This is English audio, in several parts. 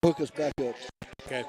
Hook us back up. Okay.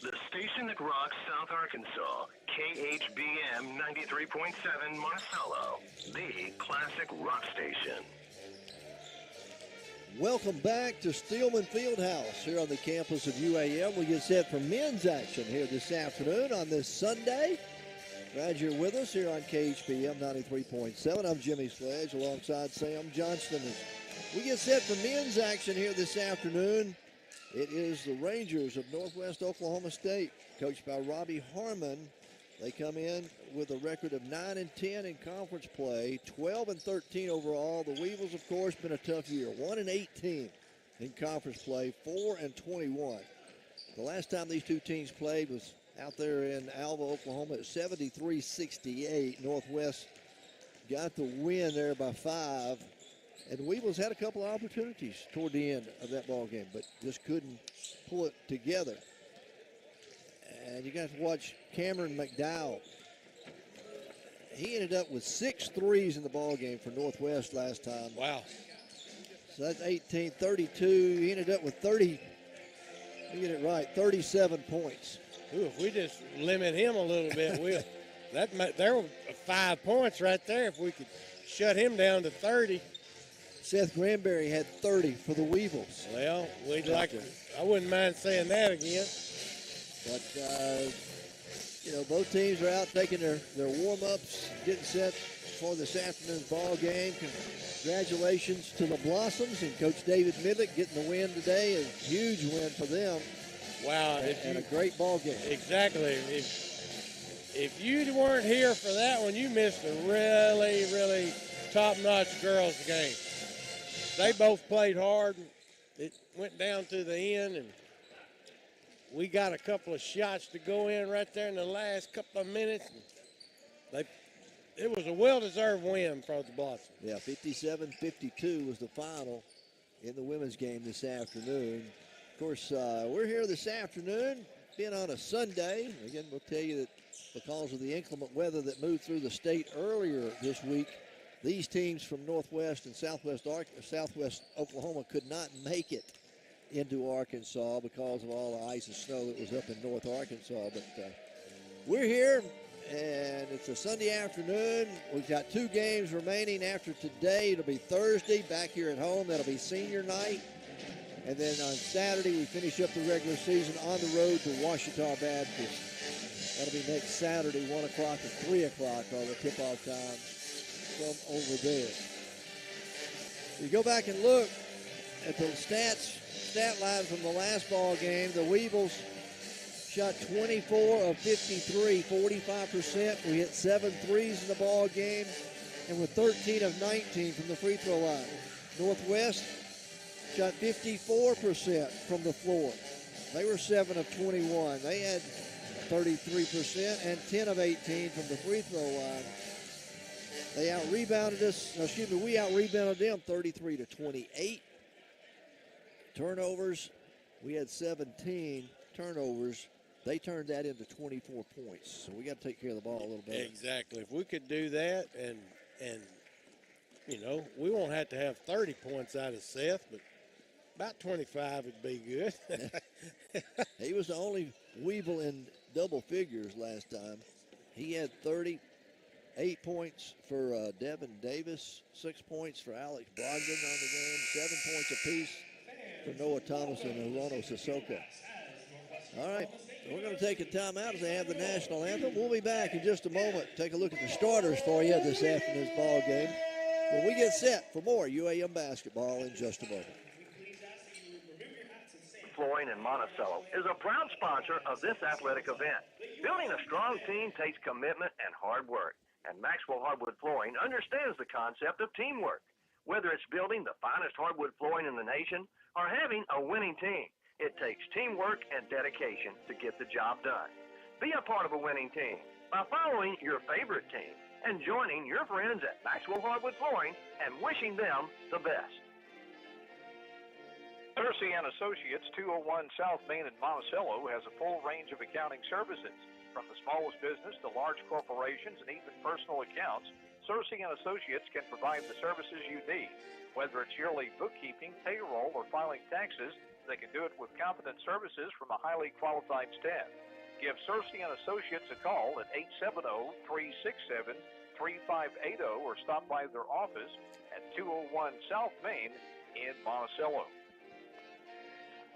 The station that rocks South Arkansas, KHBM 93.7 Monticello, the classic rock station. Welcome back to Steelman Fieldhouse here on the campus of UAM. We get set for men's action here this afternoon on this Sunday. Glad you're with us here on KHBM 93.7. I'm Jimmy Sledge alongside Sam Johnston. We get set for men's action here this afternoon. It is the Rangers of Northwest Oklahoma State, coached by Robbie Harmon. They come in with a record of 9-10 in conference play, 12-13 overall. The Weevils, of course, been a tough year, 1-18 in conference play, 4-21. The last time these two teams played was out there in Alva, Oklahoma at 73-68. Northwest got the win there by 5. And the Weevils had a couple of opportunities toward the end of that ball game, but just couldn't pull it together. And you got to watch Cameron McDowell. He ended up with 6 threes in the ball game for Northwest last time. Wow. So that's 18, 32. He ended up with 30, let me get it right, 37 points. Ooh, if we just limit him a little bit, there were 5 points right there if we could shut him down to 30. Seth Granberry had 30 for the Weevils. Well, I wouldn't mind saying that again. But, both teams are out taking their warm-ups, getting set for this afternoon's ball game. Congratulations to the Blossoms and Coach David Middick getting the win today. A huge win for them. Wow. And a great ball game. Exactly. If you weren't here for that one, you missed a really, really top-notch girls game. They both played hard. It went down to the end, and we got a couple of shots to go in right there in the last couple of minutes. It was a well-deserved win for the Blossoms. Yeah, 57-52 was the final in the women's game this afternoon. Of course, we're here this afternoon, being on a Sunday. Again, we'll tell you that because of the inclement weather that moved through the state earlier this week, these teams from Northwest and Southwest Oklahoma could not make it into Arkansas because of all the ice and snow that was up in North Arkansas. But we're here, and it's a Sunday afternoon. We've got 2 games remaining after today. It'll be Thursday back here at home. That'll be senior night. And then on Saturday, we finish up the regular season on the road to Ouachita Baptist. That'll be next Saturday, 1 o'clock and 3 o'clock are the tip-off times from over there. You go back and look at the stat line from the last ball game. The Weevils shot 24 of 53, 45%. We hit 7 threes in the ball game, and with 13 of 19 from the free throw line. Northwest shot 54% from the floor. They were 7 of 21. They had 33% and 10 of 18 from the free throw line. They out-rebounded us. We out-rebounded them 33 to 28. Turnovers, we had 17 turnovers. They turned that into 24 points. So we got to take care of the ball a little bit. Exactly. If we could do that, and we won't have to have 30 points out of Seth, but about 25 would be good. He was the only Weevil in double figures last time. He had 38 points for Devin Davis, 6 points for Alex Brogdon on the game, 7 points apiece for Noah Thomas and 𝗗𝗏𝗧𝗍𝗍𝗏. All right, we're going to take a timeout as they have the national anthem. We'll be back in just a moment. Take a look at the starters for you this afternoon's ball game when we get set for more UAM basketball in just a moment. Flooring in Monticello is a proud sponsor of this athletic event. Building a strong team takes commitment and hard work, and Maxwell Hardwood Flooring understands the concept of teamwork. Whether it's building the finest hardwood flooring in the nation or having a winning team, it takes teamwork and dedication to get the job done. Be a part of a winning team by following your favorite team and joining your friends at Maxwell Hardwood Flooring and wishing them the best. 𝗗𝗜𝗦𝗖𝗟𝗔𝗜𝗠𝗘𝗥, South Main in Monticello, has a full range of accounting services. From the smallest business to large corporations and even personal accounts, 𝗗𝗜𝗦𝗖𝗟𝗔𝗜𝗠𝗘𝗥 can provide the services you need. Whether it's yearly bookkeeping, payroll, or filing taxes, they can do it with competent services from a highly qualified staff. Give 𝗗𝗜𝗦𝗖𝗟𝗔𝗜𝗠𝗘𝗥 a call at 870-367-3580 or stop by their office at 201 South Main in Monticello.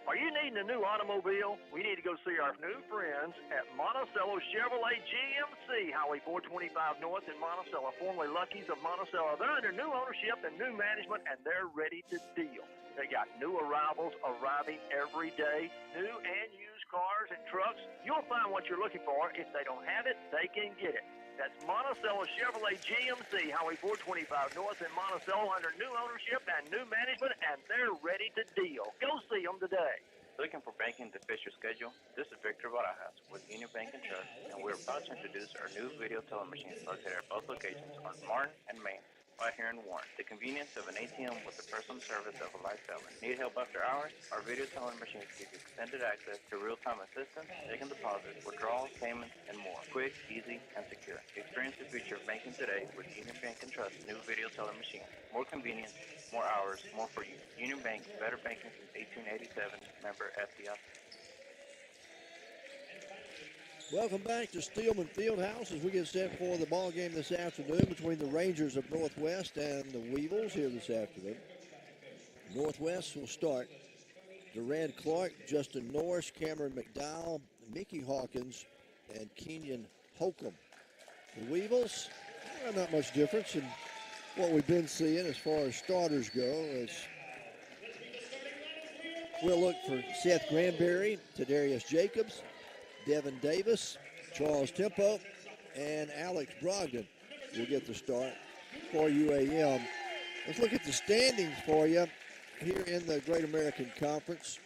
Are you needing a new automobile? We need to go see our new friends at Monticello Chevrolet GMC, Highway 425 North in Monticello, formerly Lucky's of Monticello. They're under new ownership and new management, and they're ready to deal. They got new arrivals arriving every day, new and used cars and trucks. You'll find what you're looking for. If they don't have it, they can get it. That's Monticello Chevrolet GMC, Highway 425 North in Monticello, under new ownership and new management, and they're ready to deal. Go see them today. Looking for banking to fit your schedule? This is Victor Barajas with Union Bank and Trust, and we're proud to introduce our new video teller machines located at both locations on Martin and Main, right here in Warren. The convenience of an ATM with the personal service of a live teller. Need help after hours? Our video teller machines give you extended access to real-time assistance, taking deposits, withdrawals, payments, and more. Quick, easy, and secure. Experience the future of banking today with Union Bank and Trust new video teller machine. More convenience, more hours, more for you. Union Bank, better banking since 1887. Member FDIC. Welcome back to Steelman Fieldhouse as we get set for the ball game this afternoon between the Rangers of Northwest and the Weevils here this afternoon. Northwest will start. Durand Clark, Justin Norris, Cameron McDowell, Mickey Hawkins, and Kenyon Holcomb. The Weevils, not much difference in what we've been seeing as far as starters go. As we'll look for Seth Granberry, Tadarius Jacobs, Devin Davis, Charles Tempo, and Alex Brogdon will get the start for UAM. Let's look at the standings for you here in the Great American Conference.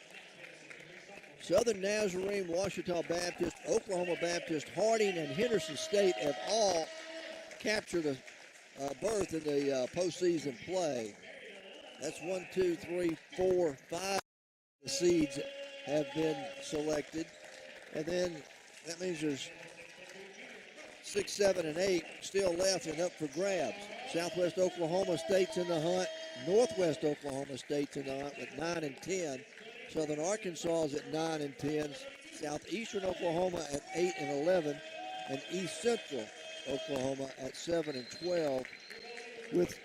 Southern Nazarene, Ouachita Baptist, Oklahoma Baptist, Harding, and Henderson State have all captured a berth in the postseason play. That's 1, 2, 3, 4, 5 seeds have been selected. And then that means there's 6, 7, and 8 still left and up for grabs. Southwest Oklahoma State's in the hunt. Northwest Oklahoma State's in the hunt with 9 and 10. Southern Arkansas is at 9 and 10. Southeastern Oklahoma at 8 and 11. And East Central Oklahoma at 7 and 12. With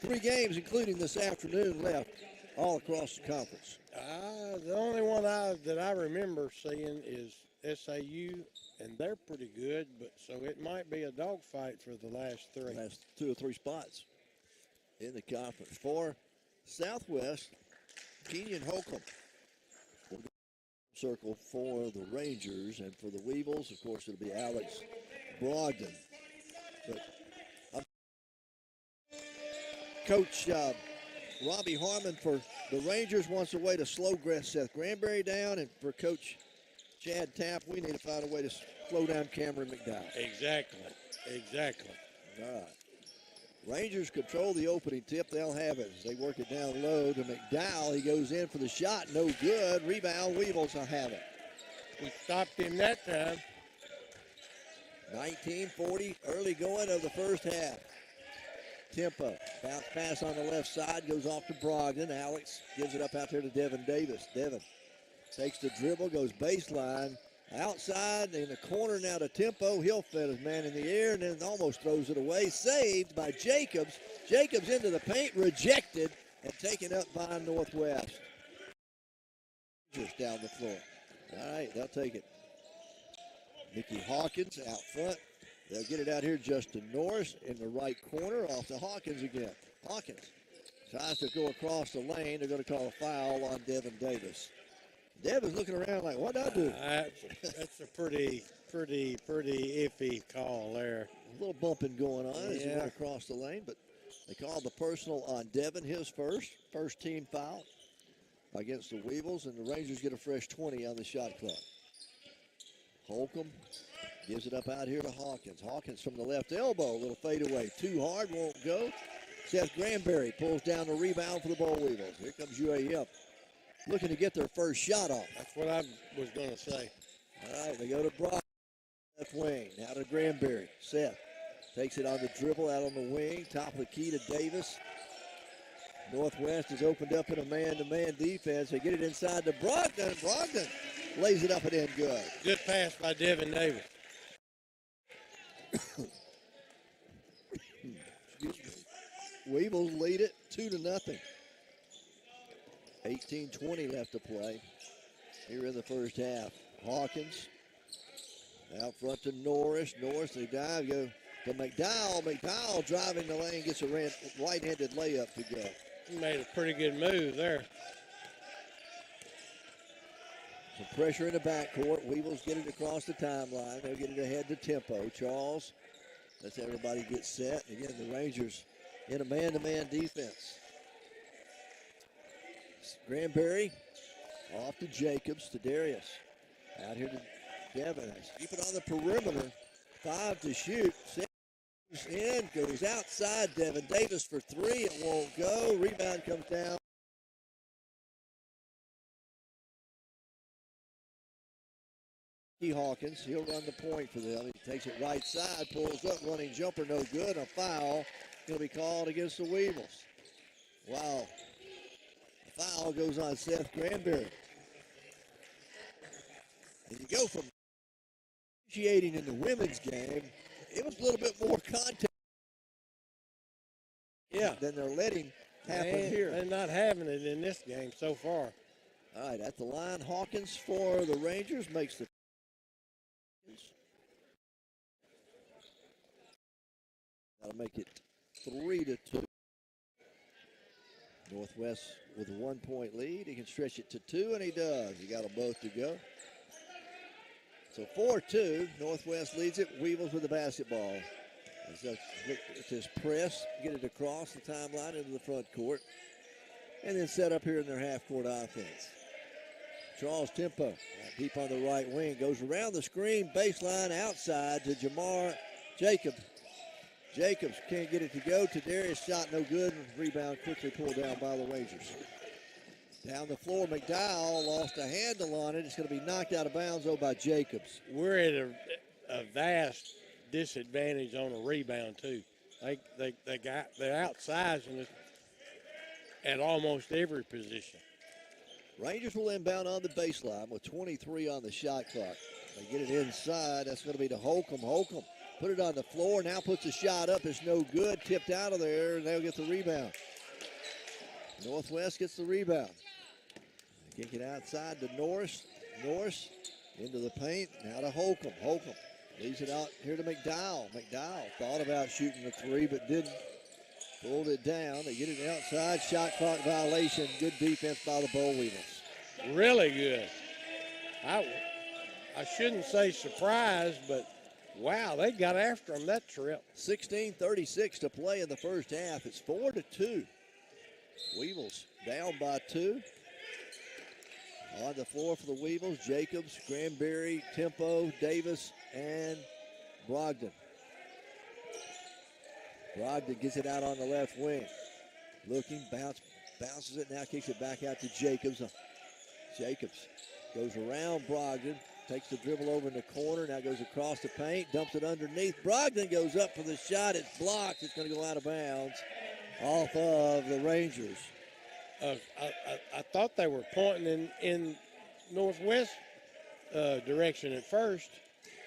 3 games, including this afternoon, left all across the conference. The only one that I remember seeing is SAU, and they're pretty good, but so it might be a dogfight for the last three. Last 2 or 3 spots in the conference. For Southwest, Kenyon Holcomb will go circle for the Rangers, and for the Weevils, of course, it'll be Alex Brogdon. But Coach Robbie Harmon for the Rangers wants a way to slow Seth Granberry down, and for Coach Chad Tapp, we need to find a way to slow down Cameron McDowell. Exactly. All right. Rangers control the opening tip. They'll have it as they work it down low to McDowell. He goes in for the shot. No good. Rebound. Weevils will have it. We stopped him that time. 19:40, early going of the first half. Tempo. Bounce pass on the left side. Goes off to Brogdon. Alex gives it up out there to Devin Davis. Devin takes the dribble. Goes baseline. Outside in the corner now to Tempo. He'll fit his man in the air and then almost throws it away. Saved by Jacobs. Jacobs into the paint. Rejected and taken up by Northwest. Just down the floor. All right, they'll take it. Mickey Hawkins out front. They'll get it out here. Justin Norris in the right corner. Off to Hawkins again. Hawkins tries to go across the lane. They're going to call a foul on Devin Davis. Devin's looking around like, what'd I do? That's a pretty iffy call there. A little bumping going on as he Yeah. went across the lane, but they called the personal on Devin, his first team foul against the Weevils, and the Rangers get a fresh 20 on the shot clock. Holcomb gives it up out here to Hawkins. Hawkins from the left elbow, a little fadeaway. Too hard, won't go. Seth Granberry pulls down the rebound for the Boll Weevils. Here comes UAM. Looking to get their first shot off. That's what I was going to say. All right, they go to Brock. Left wing, now to Granberry. Seth takes it on the dribble, out on the wing. Top of the key to Davis. Northwest is opened up in a man-to-man defense. They get it inside to Brogdon. Brogdon lays it up and in good. Good pass by Devin Davis. Weevils lead it 2-0. 18:20 left to play here in the first half. Hawkins out front to Norris. Norris, they dive, go to McDowell. McDowell driving the lane, gets a right-handed layup to go. He made a pretty good move there. Some pressure in the backcourt. Weevils get it across the timeline. They'll get it ahead to Tempo. Charles lets everybody get set. Again, the Rangers in a man-to-man defense. Granberry off to Jacobs, to Darius. Out here to Devin. Keep it on the perimeter. 5 to shoot. 6 in, goes outside. Devin Davis for 3. It won't go. Rebound comes down. Hawkins, he'll run the point for them. He takes it right side, pulls up, running jumper, no good. A foul going to be called against the Weevils. Wow. A foul goes on Seth Granberry. And you go from initiating in the women's game, it was a little bit more contact than they're letting happen here. They're not having it in this game so far. All right, at the line, Hawkins for the Rangers makes the that'll make it 3-2. Northwest with a 1-point lead. He can stretch it to 2, and he does. He got them both to go. So 4-2. Northwest leads it. Weevils with the basketball. It's his press, get it across the timeline into the front court, and then set up here in their half-court offense. Charles Tempo deep on the right wing, goes around the screen, baseline outside to Jamar Jacobs. Jacobs can't get it to go. To Darius, shot no good. Rebound quickly pulled down by the Rangers. Down the floor, McDowell lost a handle on it. It's going to be knocked out of bounds, though, by Jacobs. We're at a vast disadvantage on a rebound, too. They're outsizing us at almost every position. Rangers will inbound on the baseline with 23 on the shot clock. They get it inside. That's going to be to Holcomb. Holcomb put it on the floor. Now puts the shot up. It's no good. Tipped out of there, and they'll get the rebound. Northwest gets the rebound. Kick it outside to Norris. Norris into the paint. Now to Holcomb. Holcomb leaves it out here to McDowell. McDowell thought about shooting the three but didn't. Pulled it down. They get it outside. Shot clock violation. Good defense by the Boll Weevils. Really good. I shouldn't say surprised, but wow, they got after them that trip. 16:36 to play in the first half. It's 4-2. Weevils down by 2. On the floor for the Weevils, Jacobs, Granberry, Tempo, Davis, and Brogdon. Brogdon gets it out on the left wing. Looking, bounces it, now kicks it back out to Jacobs. Jacobs goes around Brogdon, takes the dribble over in the corner, now goes across the paint, dumps it underneath. Brogdon goes up for the shot. It's blocked. It's going to go out of bounds off of the Rangers. I thought they were pointing in northwest direction at first.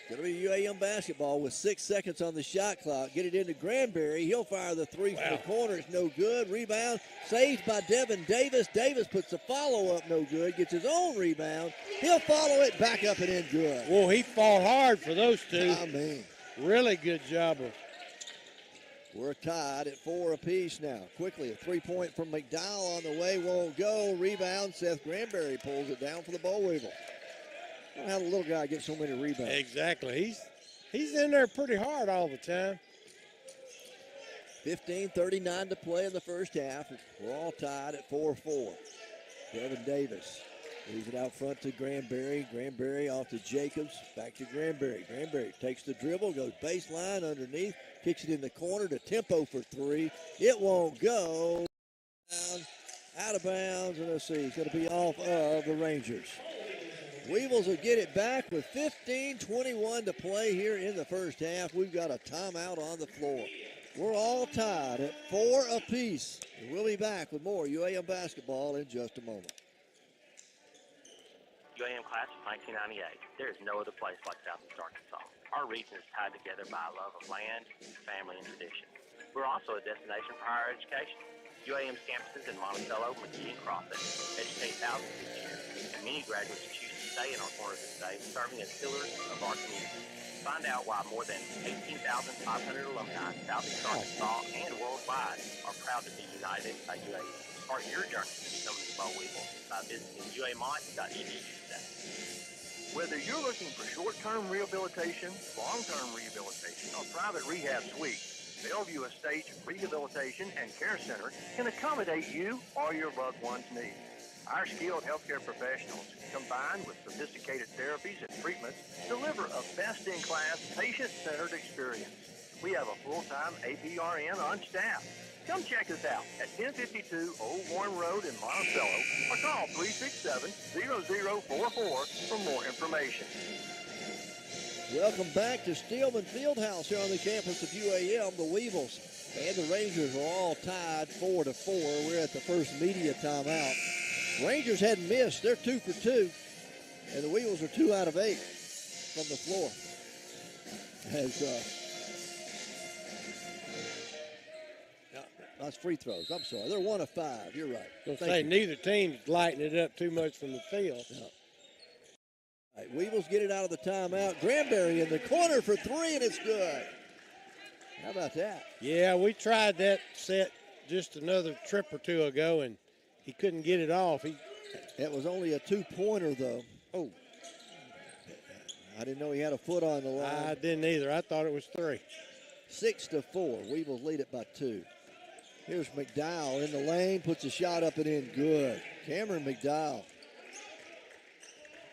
Going to be UAM basketball with 6 seconds on the shot clock. Get it into Granberry. He'll fire the three from the corner. It's no good. Rebound saved by Devin Davis. Davis puts the follow-up no good. Gets his own rebound. He'll follow it back up and in good. Well, he fought hard for those two. I mean. Really good job of. We're tied at 4 apiece now. Quickly, a three-point from McDowell on the way. Won't go. Rebound. Seth Granberry pulls it down for the Boll Weevil. I don't know how the little guy gets so many rebounds. Exactly. He's in there pretty hard all the time. 15:39 to play in the first half. We're all tied at 4-4. Devin Davis leaves it out front to Granberry. Granberry off to Jacobs. Back to Granberry. Granberry takes the dribble, goes baseline underneath, kicks it in the corner to Tempo for 3. It won't go. Out of bounds, and let's see, it's going to be off of the Rangers. Weevils will get it back with 15:21 to play here in the first half. We've got a timeout on the floor. We're all tied at 4 apiece. And we'll be back with more UAM basketball in just a moment. UAM class of 1998. There is no other place like Southeast Arkansas. Our region is tied together by a love of land, family, and tradition. We're also a destination for higher education. UAM's campuses in Monticello, McGee, and Crawford educate thousands each year, and many graduates choose to stay in our corner of the state, serving as pillars of our community. Find out why more than 18,500 alumni in Southeast Arkansas and worldwide are proud to be united by UAM. Start your journey to becoming a Boll Weevil by visiting uamont.edu today. Whether you're looking for short-term rehabilitation, long-term rehabilitation, or private rehab suite, Bellevue Estates Rehabilitation and Care Center can accommodate you or your loved one's needs. Our skilled healthcare professionals, combined with sophisticated therapies and treatments, deliver a best-in-class, patient-centered experience. We have a full-time APRN on staff. Come check us out at 1052 Old Warren Road in Monticello or call 367-0044 for more information. Welcome back to Steelman Fieldhouse here on the campus of UAM. The Weevils and the Rangers are all tied 4-4. We're at the first media timeout. Rangers hadn't missed. They're 2 for 2. And the Weevils are 2 out of 8 from the floor. That's free throws. I'm sorry. They're 1 of 5. You're right. Neither team's lighting it up too much from the field. No. All right, Weevils get it out of the timeout. Granberry in the corner for 3, and it's good. How about that? Yeah, we tried that set just another trip or two ago, and he couldn't get it off. It was only a 2-pointer, though. Oh. I didn't know he had a foot on the line. I didn't either. I thought it was 3. 6-4. Weevils lead it by 2. Here's McDowell in the lane, puts a shot up and in. Good. Cameron McDowell.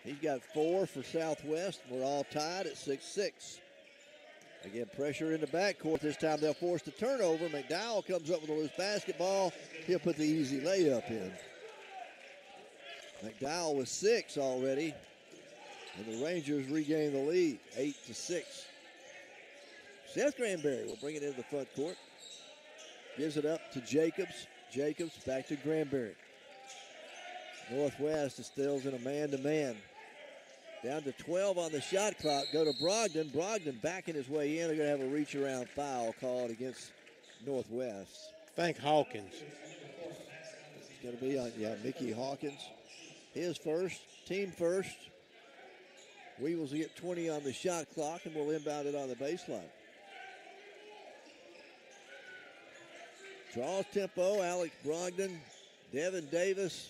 He's got 4 for Southwest. We're all tied at 6-6. Again, pressure in the backcourt. This time they'll force the turnover. McDowell comes up with a loose basketball. He'll put the easy layup in. McDowell with 6 already. And the Rangers regain the lead, 8-6. Seth Granberry will bring it into the front court. Gives it up to Jacobs. Jacobs back to Granberry. Northwest is still in a man-to-man. Down to 12 on the shot clock. Go to Brogdon. Brogdon backing his way in. They're going to have a reach-around foul called against Northwest. Thank Hawkins. It's going to be on, Mickey Hawkins. his first, team first. Weevils will get 20 on the shot clock, and we'll inbound it on the baseline. Charles Tempo, Alex Brogdon, Devin Davis,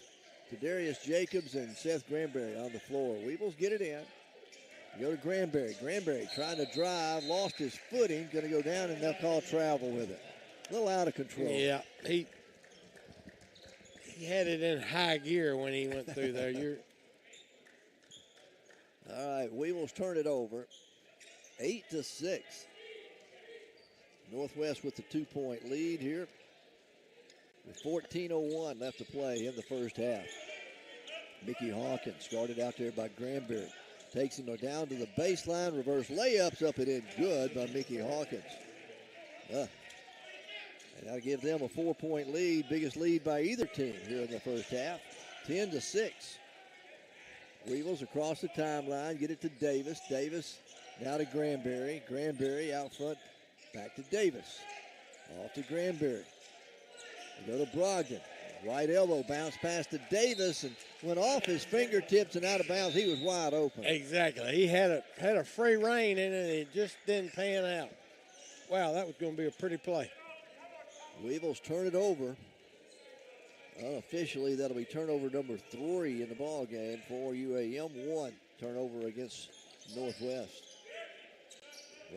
Kadarius Jacobs, and Seth Granberry on the floor. Weevils get it in. Go to Granberry. Granberry trying to drive, lost his footing, going to go down, and they'll call travel with it. A little out of control. Yeah, he had it in high gear when he went through there. All right, Weevils turn it over. 8-6. Northwest with the 2-point lead here. With 14:01 left to play in the first half. Mickey Hawkins guarded out there by Granberry. Takes him down to the baseline. Reverse layups up and in good by Mickey Hawkins. And that'll give them a 4-point lead. Biggest lead by either team here in the first half. 10-6. Weevils across the timeline. Get it to Davis. Davis now to Granberry. Granberry out front. Back to Davis. Off to Granberry. They go to Brogdon. Right elbow bounce pass to Davis and went off his fingertips and out of bounds. He was wide open. Exactly. He had a free rein in it and it just didn't pan out. Wow, that was going to be a pretty play. Weevils turn it over. Unofficially, that'll be turnover number 3 in the ball game for UAM. 1 turnover against Northwest.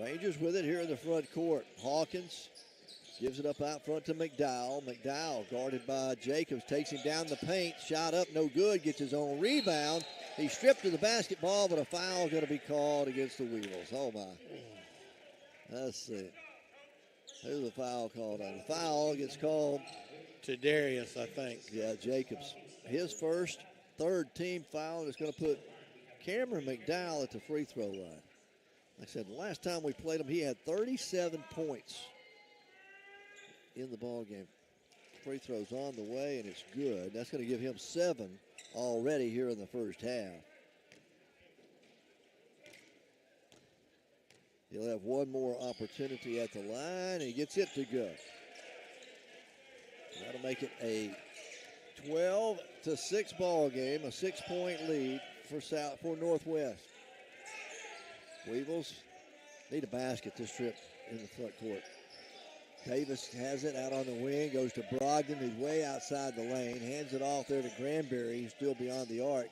Rangers with it here in the front court. Hawkins gives it up out front to McDowell. McDowell guarded by Jacobs, takes him down the paint. Shot up, no good, gets his own rebound. He stripped to the basketball, but a foul going to be called against the Weevils. Oh, my. Let's see. Who's the foul called on? The foul gets called to Darius, I think. Yeah, Jacobs. His first, third team foul, and it's going to put Cameron McDowell at the free throw line. Like I said, the last time we played him, he had 37 points in the ball game. Free throws on the way, and it's good. That's going to give him 7 already here in the first half. He'll have one more opportunity at the line, and he gets it to go. That'll make it a 12-6 ball game, a 6-point lead for Northwest. Weevils need a basket this trip in the front court. Davis has it out on the wing, goes to Brogdon, who's way outside the lane, hands it off there to Granberry, who's still beyond the arc.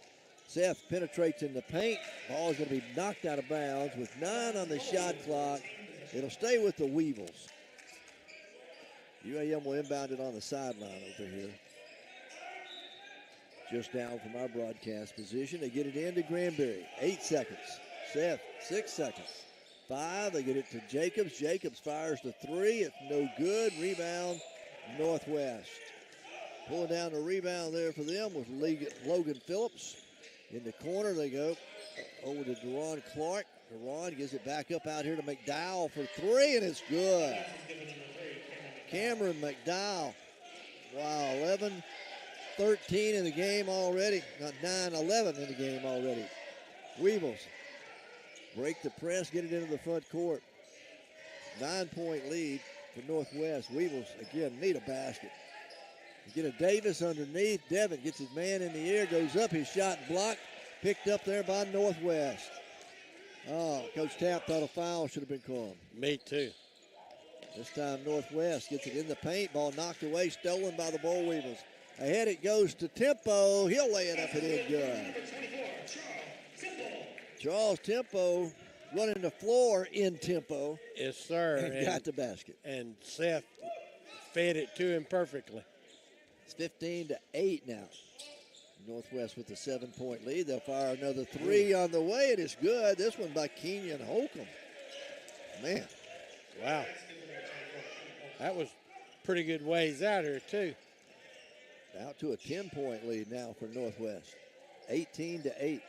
Seth penetrates in the paint. Ball is going to be knocked out of bounds with 9 on the shot clock. It'll stay with the Weevils. UAM will inbound it on the sideline over here. Just down from our broadcast position. They get it into Granberry. 8 seconds. Seth, 6 seconds. 5, they get it to Jacobs. Jacobs fires the 3. It's no good. Rebound, Northwest. Pulling down the rebound there for them was Logan Phillips. In the corner they go over to 𝗗𝗜𝗦𝗖𝗟𝗥. 𝗗𝗏 gives it back up out here to McDowell for 3, and it's good. Cameron McDowell. Wow, 11-13 in the game already. Not 9-11 in the game already. Weevils break the press, get it into the front court. 9-point lead for Northwest. Weevils, again, need a basket. You get a Davis underneath. Devin gets his man in the air, goes up. His shot blocked, picked up there by Northwest. Oh, Coach Tapp thought a foul should have been called. Me too. This time Northwest gets it in the paint. Ball knocked away, stolen by the Boll Weevils. Ahead it goes to Tempo. He'll lay it up and in good. Charles Tempo running the floor in tempo. Yes, sir. And got the basket. And Seth fed it to him perfectly. It's 15-8 now. Northwest with the 7-point lead. They'll fire another 3 on the way. It is good. This one by 𝗗𝗏𝗏𝗏𝗏. Man. Wow. That was pretty good ways out here, too. Out to a 10-point lead now for Northwest. 18-8.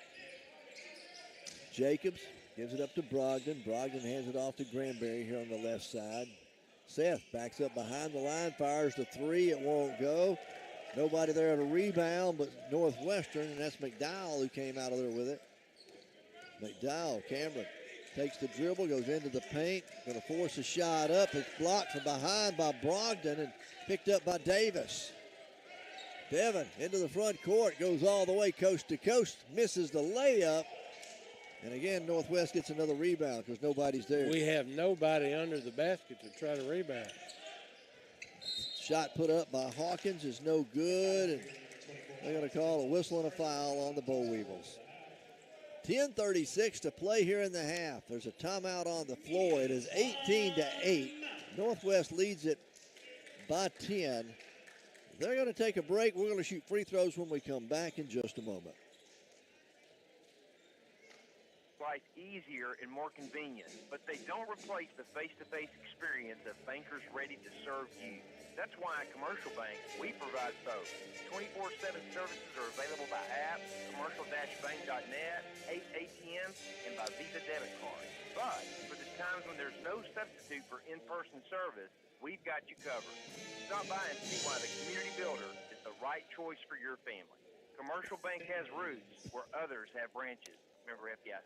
Jacobs gives it up to Brogdon. Brogdon hands it off to Granberry here on the left side. Seth backs up behind the line, fires the 3. It won't go. Nobody there at a rebound but Northwestern, and that's McDowell who came out of there with it. McDowell, Cameron, takes the dribble, goes into the paint, going to force a shot up. It's blocked from behind by Brogdon and picked up by Davis. Devin into the front court, goes all the way coast to coast, misses the layup. And again, Northwest gets another rebound because nobody's there. We have nobody under the basket to try to rebound. Shot put up by Hawkins is no good, and they're going to call a whistle and a foul on the Boll Weevils. 10:36 to play here in the half. There's a timeout on the floor. It is 18-8. Northwest leads it by 10. They're going to take a break. We're going to shoot free throws when we come back in just a moment. Life easier and more convenient, but they don't replace the face-to-face experience of bankers ready to serve you. That's why at Commercial Bank, we provide both. 24/7 services are available by app, commercial-bank.net, 8 ATMs, and by Visa debit card. But for the times when there's no substitute for in-person service, we've got you covered. Stop by and see why the Community Builder is the right choice for your family. Commercial Bank has roots where others have branches. Member FDIC.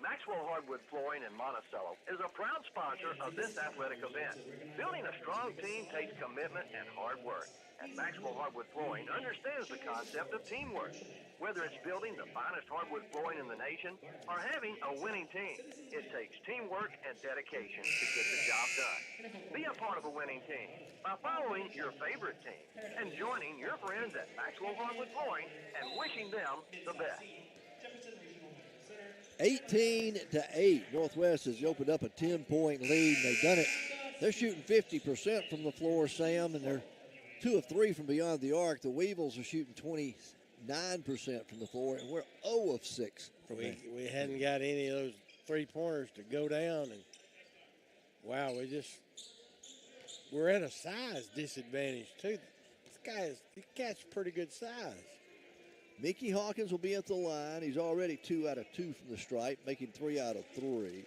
Maxwell Hardwood Flooring in Monticello is a proud sponsor of this athletic event. Building a strong team takes commitment and hard work, and Maxwell Hardwood Flooring understands the concept of teamwork. Whether it's building the finest hardwood flooring in the nation or having a winning team, it takes teamwork and dedication to get the job done. Be a part of a winning team by following your favorite team and joining your friends at Maxwell Hardwood Flooring and wishing them the best. 18-8. Northwest has opened up a 10-point lead, and they've done it. They're shooting 50% from the floor, Sam, and they're 2 of 3 from beyond the arc. The Weevils are shooting 29% from the floor, and we're 0 of 6 from there. We hadn't got any of those three-pointers to go down, and wow, we're at a size disadvantage too. This guy's pretty good size. Mickey Hawkins will be at the line. He's already 2 out of 2 from the stripe, making 3 out of 3.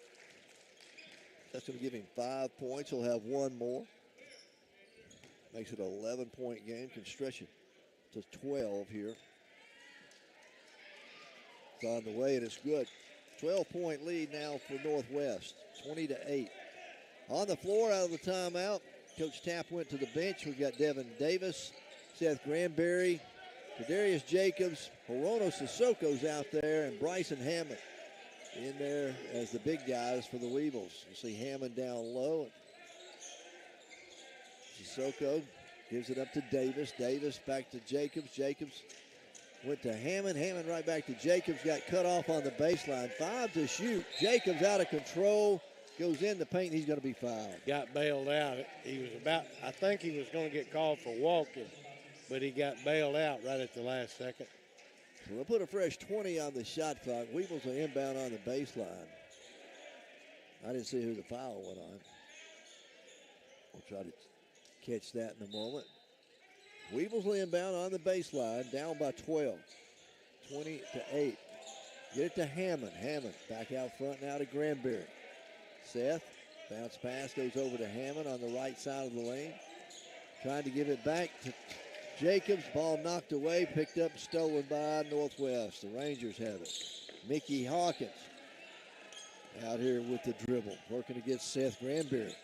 That's going to give him 5 points. He'll have 1 more. Makes it an 11-point game. Can stretch it to 12 here. It's on the way, and it's good. 12-point lead now for Northwest, 20-8. On the floor out of the timeout, Coach Tapp went to the bench. We've got Devin Davis, Seth Granberry, Kadarius Jacobs, Hirono Sissoko's out there, and Bryson Hammond in there as the big guys for the Weevils. You see Hammond down low. Sissoko gives it up to Davis. Davis back to Jacobs. Jacobs went to Hammond. Hammond right back to Jacobs. Got cut off on the baseline. 5 to shoot. Jacobs out of control. Goes in the paint. He's going to be fouled. Got bailed out. I think he was going to get called for walking, but he got bailed out right at the last second. So we'll put a fresh 20 on the shot clock. Weevils are inbound on the baseline. I didn't see who the foul went on. We'll try to catch that in a moment. Weevils will inbound on the baseline, down by 12, 20-8. Get it to Hammond. Hammond back out front now to Granberry. Seth, bounce pass goes over to Hammond on the right side of the lane. Trying to give it back to Jacobs. Ball knocked away, picked up, stolen by Northwest. The Rangers have it. Mickey Hawkins out here with the dribble, working against Seth Granberry.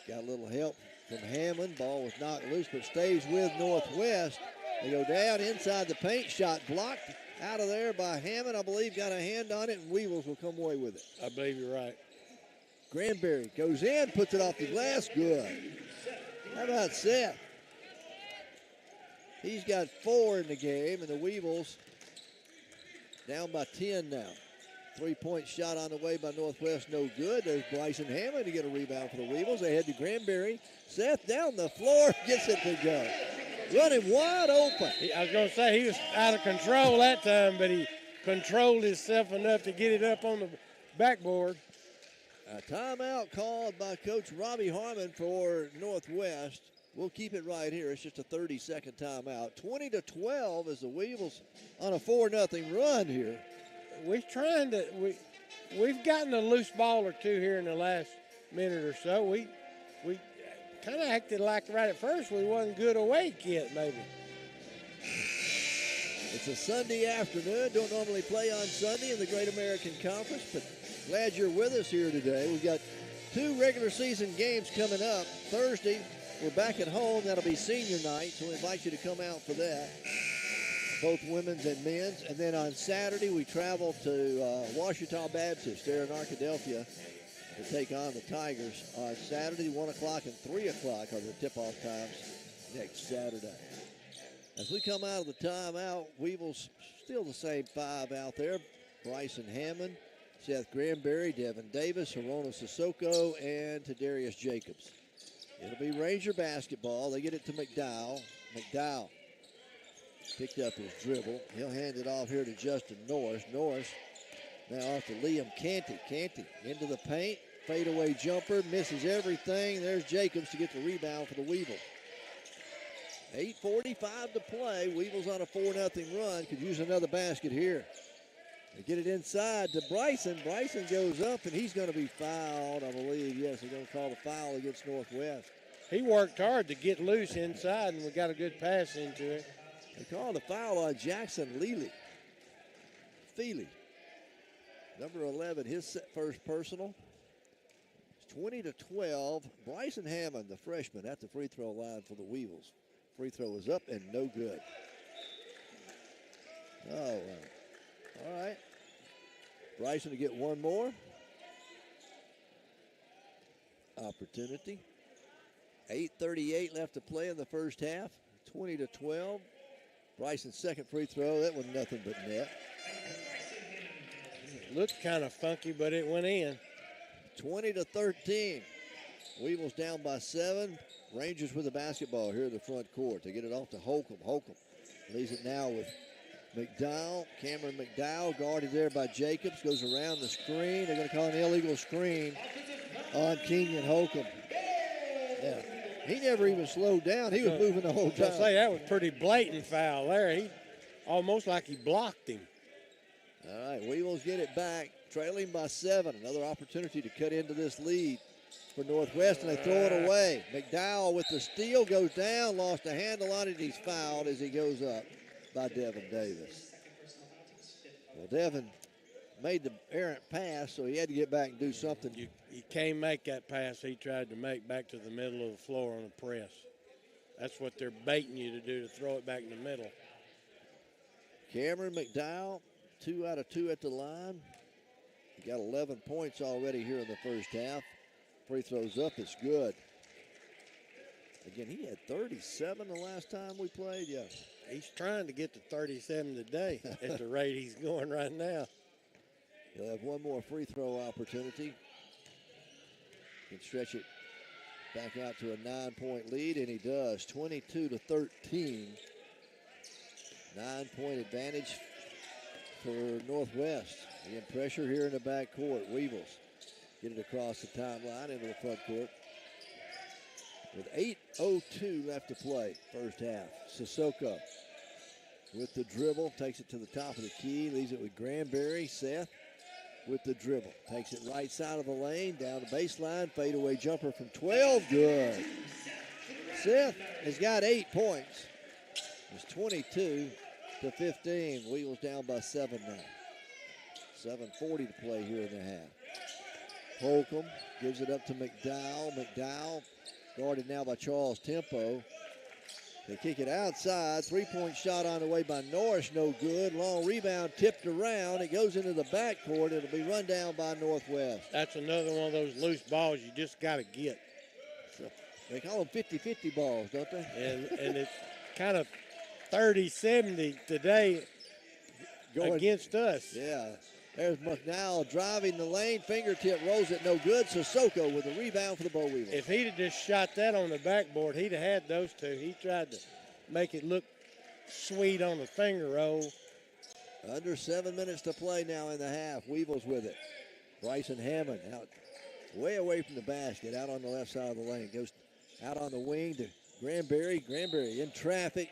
Got a little help from Hammond. Ball was knocked loose, but stays with Northwest. They go down inside the paint. Shot blocked out of there by Hammond. I believe got a hand on it, and Weevils will come away with it. I believe you're right. Granberry goes in, puts it off the glass. Good. How about Seth? He's got 4 in the game, and the Weevils down by 10 now. 3-point shot on the way by Northwest, no good. There's Bryson Hammond to get a rebound for the Weevils. They head to Granberry. Seth down the floor, gets it to go. Running wide open. I was going to say he was out of control that time, but he controlled himself enough to get it up on the backboard. A timeout called by Coach Robbie Harmon for Northwest. We'll keep it right here. It's just a 30-second timeout. 20-12 as the Weevils on a 4-0 run here. We've gotten a loose ball or two here in the last minute or so. We kind of acted like right at first we wasn't good awake yet, maybe. It's a Sunday afternoon. Don't normally play on Sunday in the Great American Conference, but glad you're with us here today. We've got 2 regular season games coming up. Thursday, we're back at home. That'll be senior night, so we invite you to come out for that. Both women's and men's. And then on Saturday, we travel to Ouachita Baptist there in Arkadelphia to take on the Tigers on Saturday. 1 o'clock and 3 o'clock are the tip-off times next Saturday. As we come out of the timeout, Weevils still the same 5 out there. Bryson Hammond, Seth Granberry, Devin Davis, Hirona Sissoko, and Tadarius Jacobs. It'll be Ranger basketball. They get it to McDowell. McDowell picked up his dribble. He'll hand it off here to Justin Norris. Norris now off to Liam Canty. Canty into the paint. Fadeaway jumper. Misses everything. There's Jacobs to get the rebound for the Weevils. 8:45 to play. Weevils on a 4-0 run. Could use another basket here. They get it inside to Bryson. Bryson goes up, and he's going to be fouled, I believe. Yes, they're going to call the foul against Northwest. He worked hard to get loose inside, and we got a good pass into it. They called the foul on Jackson Feely. Number 11, his first personal. It's 20-12. Bryson Hammond, the freshman, at the free throw line for the Weevils. Free throw is up and no good. Oh, wow. All right. Bryson to get one more opportunity. 8:38 left to play in the first half. 20-12. Bryson's second free throw, that was nothing but net. Looked kind of funky, but it went in. 20-13. Weevils down by 7. Rangers with the basketball here in the front court. They get it off to Holcomb. Holcomb leaves it now with McDowell. Cameron McDowell guarded there by Jacobs. Goes around the screen. They're going to call an illegal screen on Kenyon Holcomb. Yeah. He never even slowed down. He was moving the whole time. I say that was pretty blatant foul there. He almost like he blocked him. All right, Weevils get it back, trailing by 7. Another opportunity to cut into this lead for Northwest, and they throw it away. McDowell with the steal, goes down, lost a handle on it. He's fouled as he goes up by Devin Davis. Well, Devin made the errant pass, so he had to get back and do something. You can't make that pass he tried to make back to the middle of the floor on a press. That's what they're baiting you to do, to throw it back in the middle. Cameron McDowell, 2 out of 2 at the line. He got 11 points already here in the first half. Free throws up, it's good. Again, he had 37 the last time we played, yeah. He's trying to get to 37 today at the rate he's going right now. He'll have one more free throw opportunity. Can stretch it back out to a 9-point lead, and he does. 22-13. 9-point advantage for Northwest. Again, pressure here in the backcourt. Weevils get it across the timeline into the front court. With 8:02 left to play, first half. Sissoko with the dribble, takes it to the top of the key, leaves it with Granberry. Seth with the dribble, takes it right side of the lane, down the baseline, fadeaway jumper from 12, good. Seth has got 8 points. It's 22-15. Weevils down by 7 now. 7:40 to play here in the half. Holcomb gives it up to McDowell. McDowell guarded now by Charles Tempo. They kick it outside. 3-point shot on the way by Norris, no good. Long rebound tipped around. It goes into the backcourt. It'll be run down by Northwest. That's another one of those loose balls you just got to get. So they call them 50-50 balls, don't they? And it's kind of 30-70 today against us. Yeah. There's McDowell driving the lane. Fingertip rolls it, no good. Sissoko with a rebound for the Boll Weevils. If he'd have just shot that on the backboard, he'd have had those two. He tried to make it look sweet on the finger roll. Under 7 minutes to play now in the half. Weevils with it. Bryson Hammond out way away from the basket, out on the left side of the lane. Goes out on the wing to Granberry. Granberry in traffic.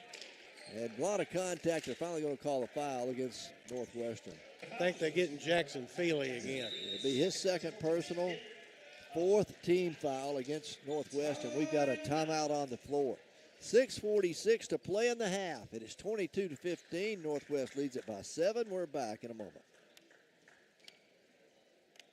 And a lot of contact. They're finally going to call a foul against Northwestern. I think they're getting Jackson Feely again. It'll be his second personal, 4th team foul against Northwestern. We've got a timeout on the floor. 6:46 to play in the half. It is 22-15. Northwest leads it by 7. We're back in a moment.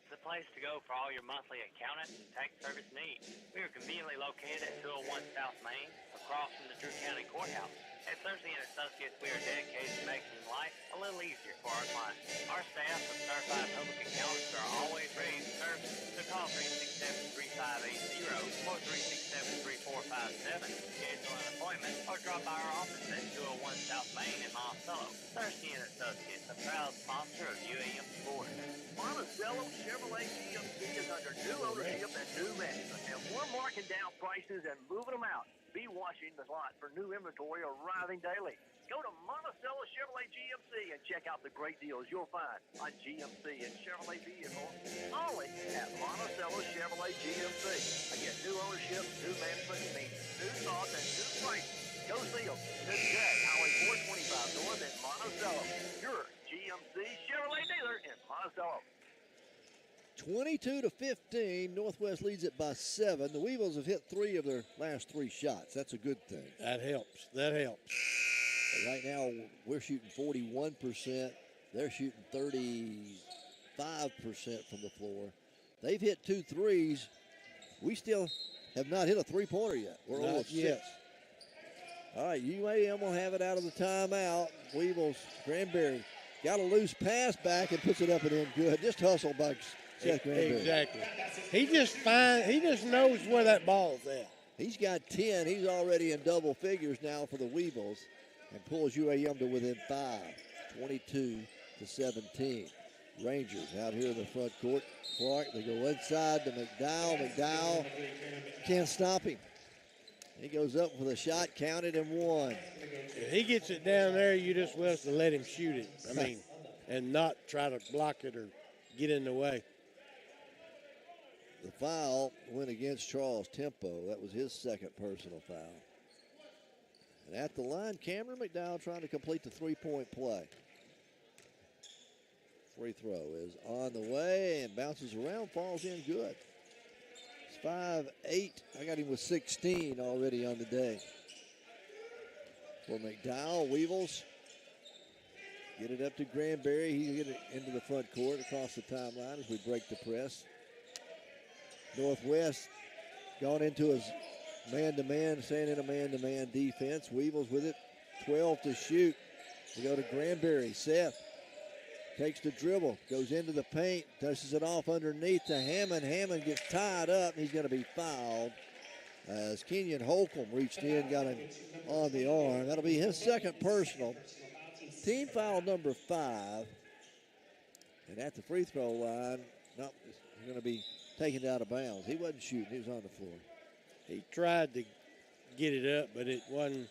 The place to go for all your monthly accountant and tax service needs. We are conveniently located at 201 South Main, across from the Drew County Courthouse. At Thursday and Associates, we are dedicated to making life a little easier for our clients. Our staff of certified public accountants are always ready to serve. So call 367-3580 or 367-3457, schedule an appointment, or drop by our office at 201 South Main in Monticello. Thursday and Associates, a proud sponsor of UAM Sports. Monticello Chevrolet GMC is under new ownership and new management, and we're marking down prices and moving them out. Be watching the lot for new inventory arriving daily. Go to Monticello Chevrolet GMC and check out the great deals you'll find on GMC and Chevrolet vehicles only at Monticello Chevrolet GMC. Again, new ownership, new management means new thoughts and new prices. Go see them today, Highway 425 North in Monticello. Your GMC Chevrolet dealer in Monticello. 22-15, Northwest leads it by 7. The Weevils have hit 3 of their last 3 shots. That's a good thing. That helps. That helps. But right now, we're shooting 41%. They're shooting 35% from the floor. They've hit 2 threes. We still have not hit a three-pointer yet. We're all at 6. All right, UAM will have it out of the timeout. Weevils, Granberry got a loose pass back and puts it up and in good. Just hustle by Seth Granberry. Exactly. He just knows where that ball's at. He's got 10. He's already in double figures now for the Weevils and pulls UAM to within 5, 22-17. Rangers out here in the front court. Clark, they go inside to McDowell. McDowell can't stop him. He goes up with a shot, counted and one. If he gets it down there, you just will to let him shoot it. I mean, and not try to block it or get in the way. The foul went against Charles Tempo. That was his second personal foul. And at the line, Cameron McDowell trying to complete the three-point play. Free throw is on the way and bounces around, falls in good. It's 5'8". I got him with 16 already on the day. For McDowell, Weevils get it up to Granberry. He get it into the front court across the timeline as we break the press. Northwest gone into his man-to-man, staying in a man-to-man defense. Weevils with it, 12 to shoot. We go to Granberry. Seth takes the dribble, goes into the paint, touches it off underneath to Hammond. Hammond gets tied up, and he's going to be fouled as 𝗗𝗏𝗏 reached in, got him on the arm. That'll be his second personal. Team foul number 5. And at the free throw line, he's going to be taken out of bounds. He wasn't shooting, he was on the floor. He tried to get it up, but it wasn't.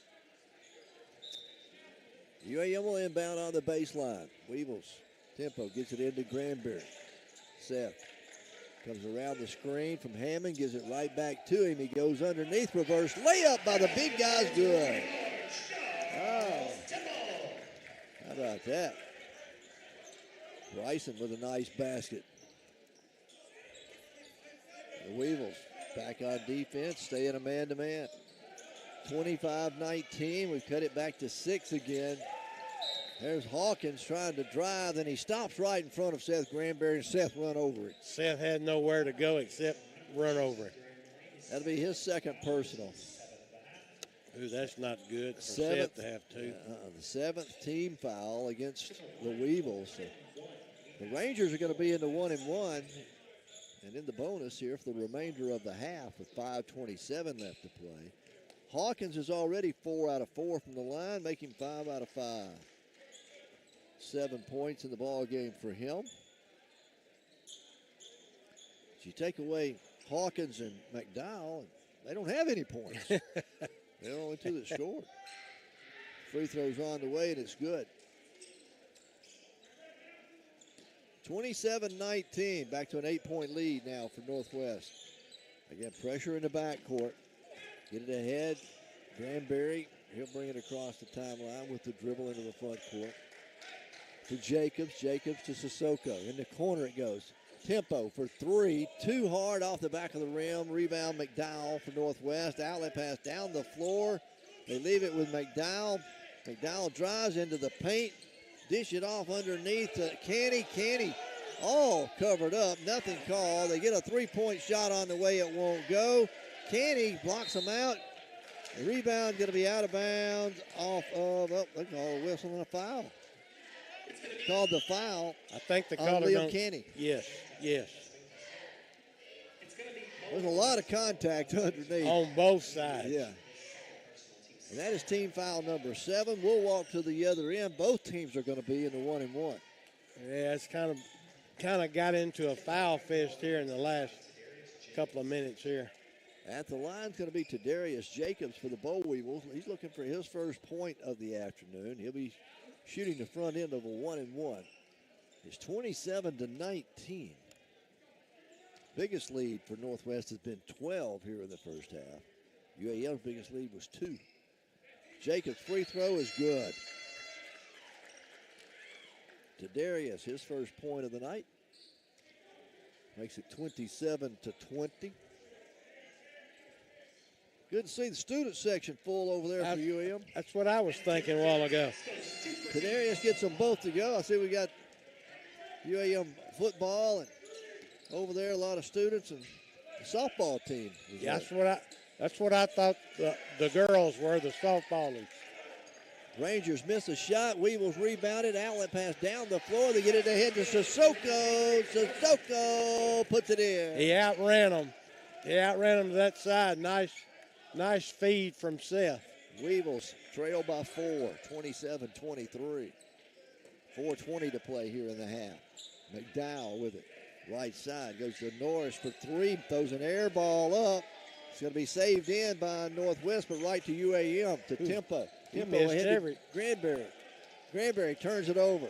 UAM will inbound on the baseline. Weevils, Tempo gets it into Granberry. Seth comes around the screen from Hammond, gives it right back to him. He goes underneath, reverse layup by the big guys, good. Oh, how about that? Bryson with a nice basket. The Weevils back on defense, stay in a man-to-man. 25-19, we've cut it back to 6 again. There's Hawkins trying to drive, then he stops right in front of Seth Granberry, and Seth run over it. Seth had nowhere to go except run over it. That'll be his second personal. Ooh, that's not good for Seth to have 2. The 7th team foul against the Weevils. So the Rangers are going to be in the 1-and-1. And in the bonus here for the remainder of the half with 5:27 left to play. Hawkins is already 4 out of 4 from the line, making 5 out of 5. 7 points in the ball game for him. If you take away Hawkins and McDowell, they don't have any points. They're only 2 that scored. Free throws on the way, and it's good. 27-19, back to an 8-point lead now for Northwest. Again, pressure in the backcourt. Get it ahead. Granberry, he'll bring it across the timeline with the dribble into the front court. To Jacobs, Jacobs to Sissoko. In the corner it goes. Tempo for 3, too hard off the back of the rim. Rebound McDowell for Northwest. Outlet pass down the floor. They leave it with McDowell. McDowell drives into the paint. Dish it off underneath to Canny. Canny all covered up, nothing called. They get a three-point shot on the way, it won't go. Kenny blocks them out. The rebound going to be out of bounds off of, they call a whistle and a foul. Called the foul. I think the on caller Liam Kenny. Yes. There's a lot of contact underneath. On both sides. Yeah. And that is team foul number 7. We'll walk to the other end. Both teams are going to be in the 1-and-1. Yeah, it's kind of got into a foul fest here in the last couple of minutes here. At the line is going to be 𝗗𝗓𝗓 Jacobs for the Boll Weevils. He's looking for his first point of the afternoon. He'll be shooting the front end of a 1-and-1. It's 27-19. Biggest lead for Northwest has been 12 here in the first half. UAM's biggest lead was 2. Jacobs' free throw is good. 𝗗𝗓𝗓, his first point of the night. Makes it 27-20. Good to see the student section full over there for UAM. That's what I was thinking a while ago. 𝗗𝗓𝗓 gets them both to go. I see we got UAM football and over there a lot of students and the softball team. Yeah, that's what I thought the girls were, the softball league. Rangers miss a shot. Weevils rebounded. Outlet pass down the floor. They get it ahead to 𝗗𝗠𝗘. 𝗗𝗗𝗘 puts it in. He outran them. To that side. Nice feed from Seth. Weevils trail by 4, 27-23. 4:20 to play here in the half. McDowell with it. Right side goes to Norris for 3. Throws an air ball up. It's going to be saved in by Northwest, but right to UAM, to Tempo. Tempo ahead to Granbury. Granbury turns it over.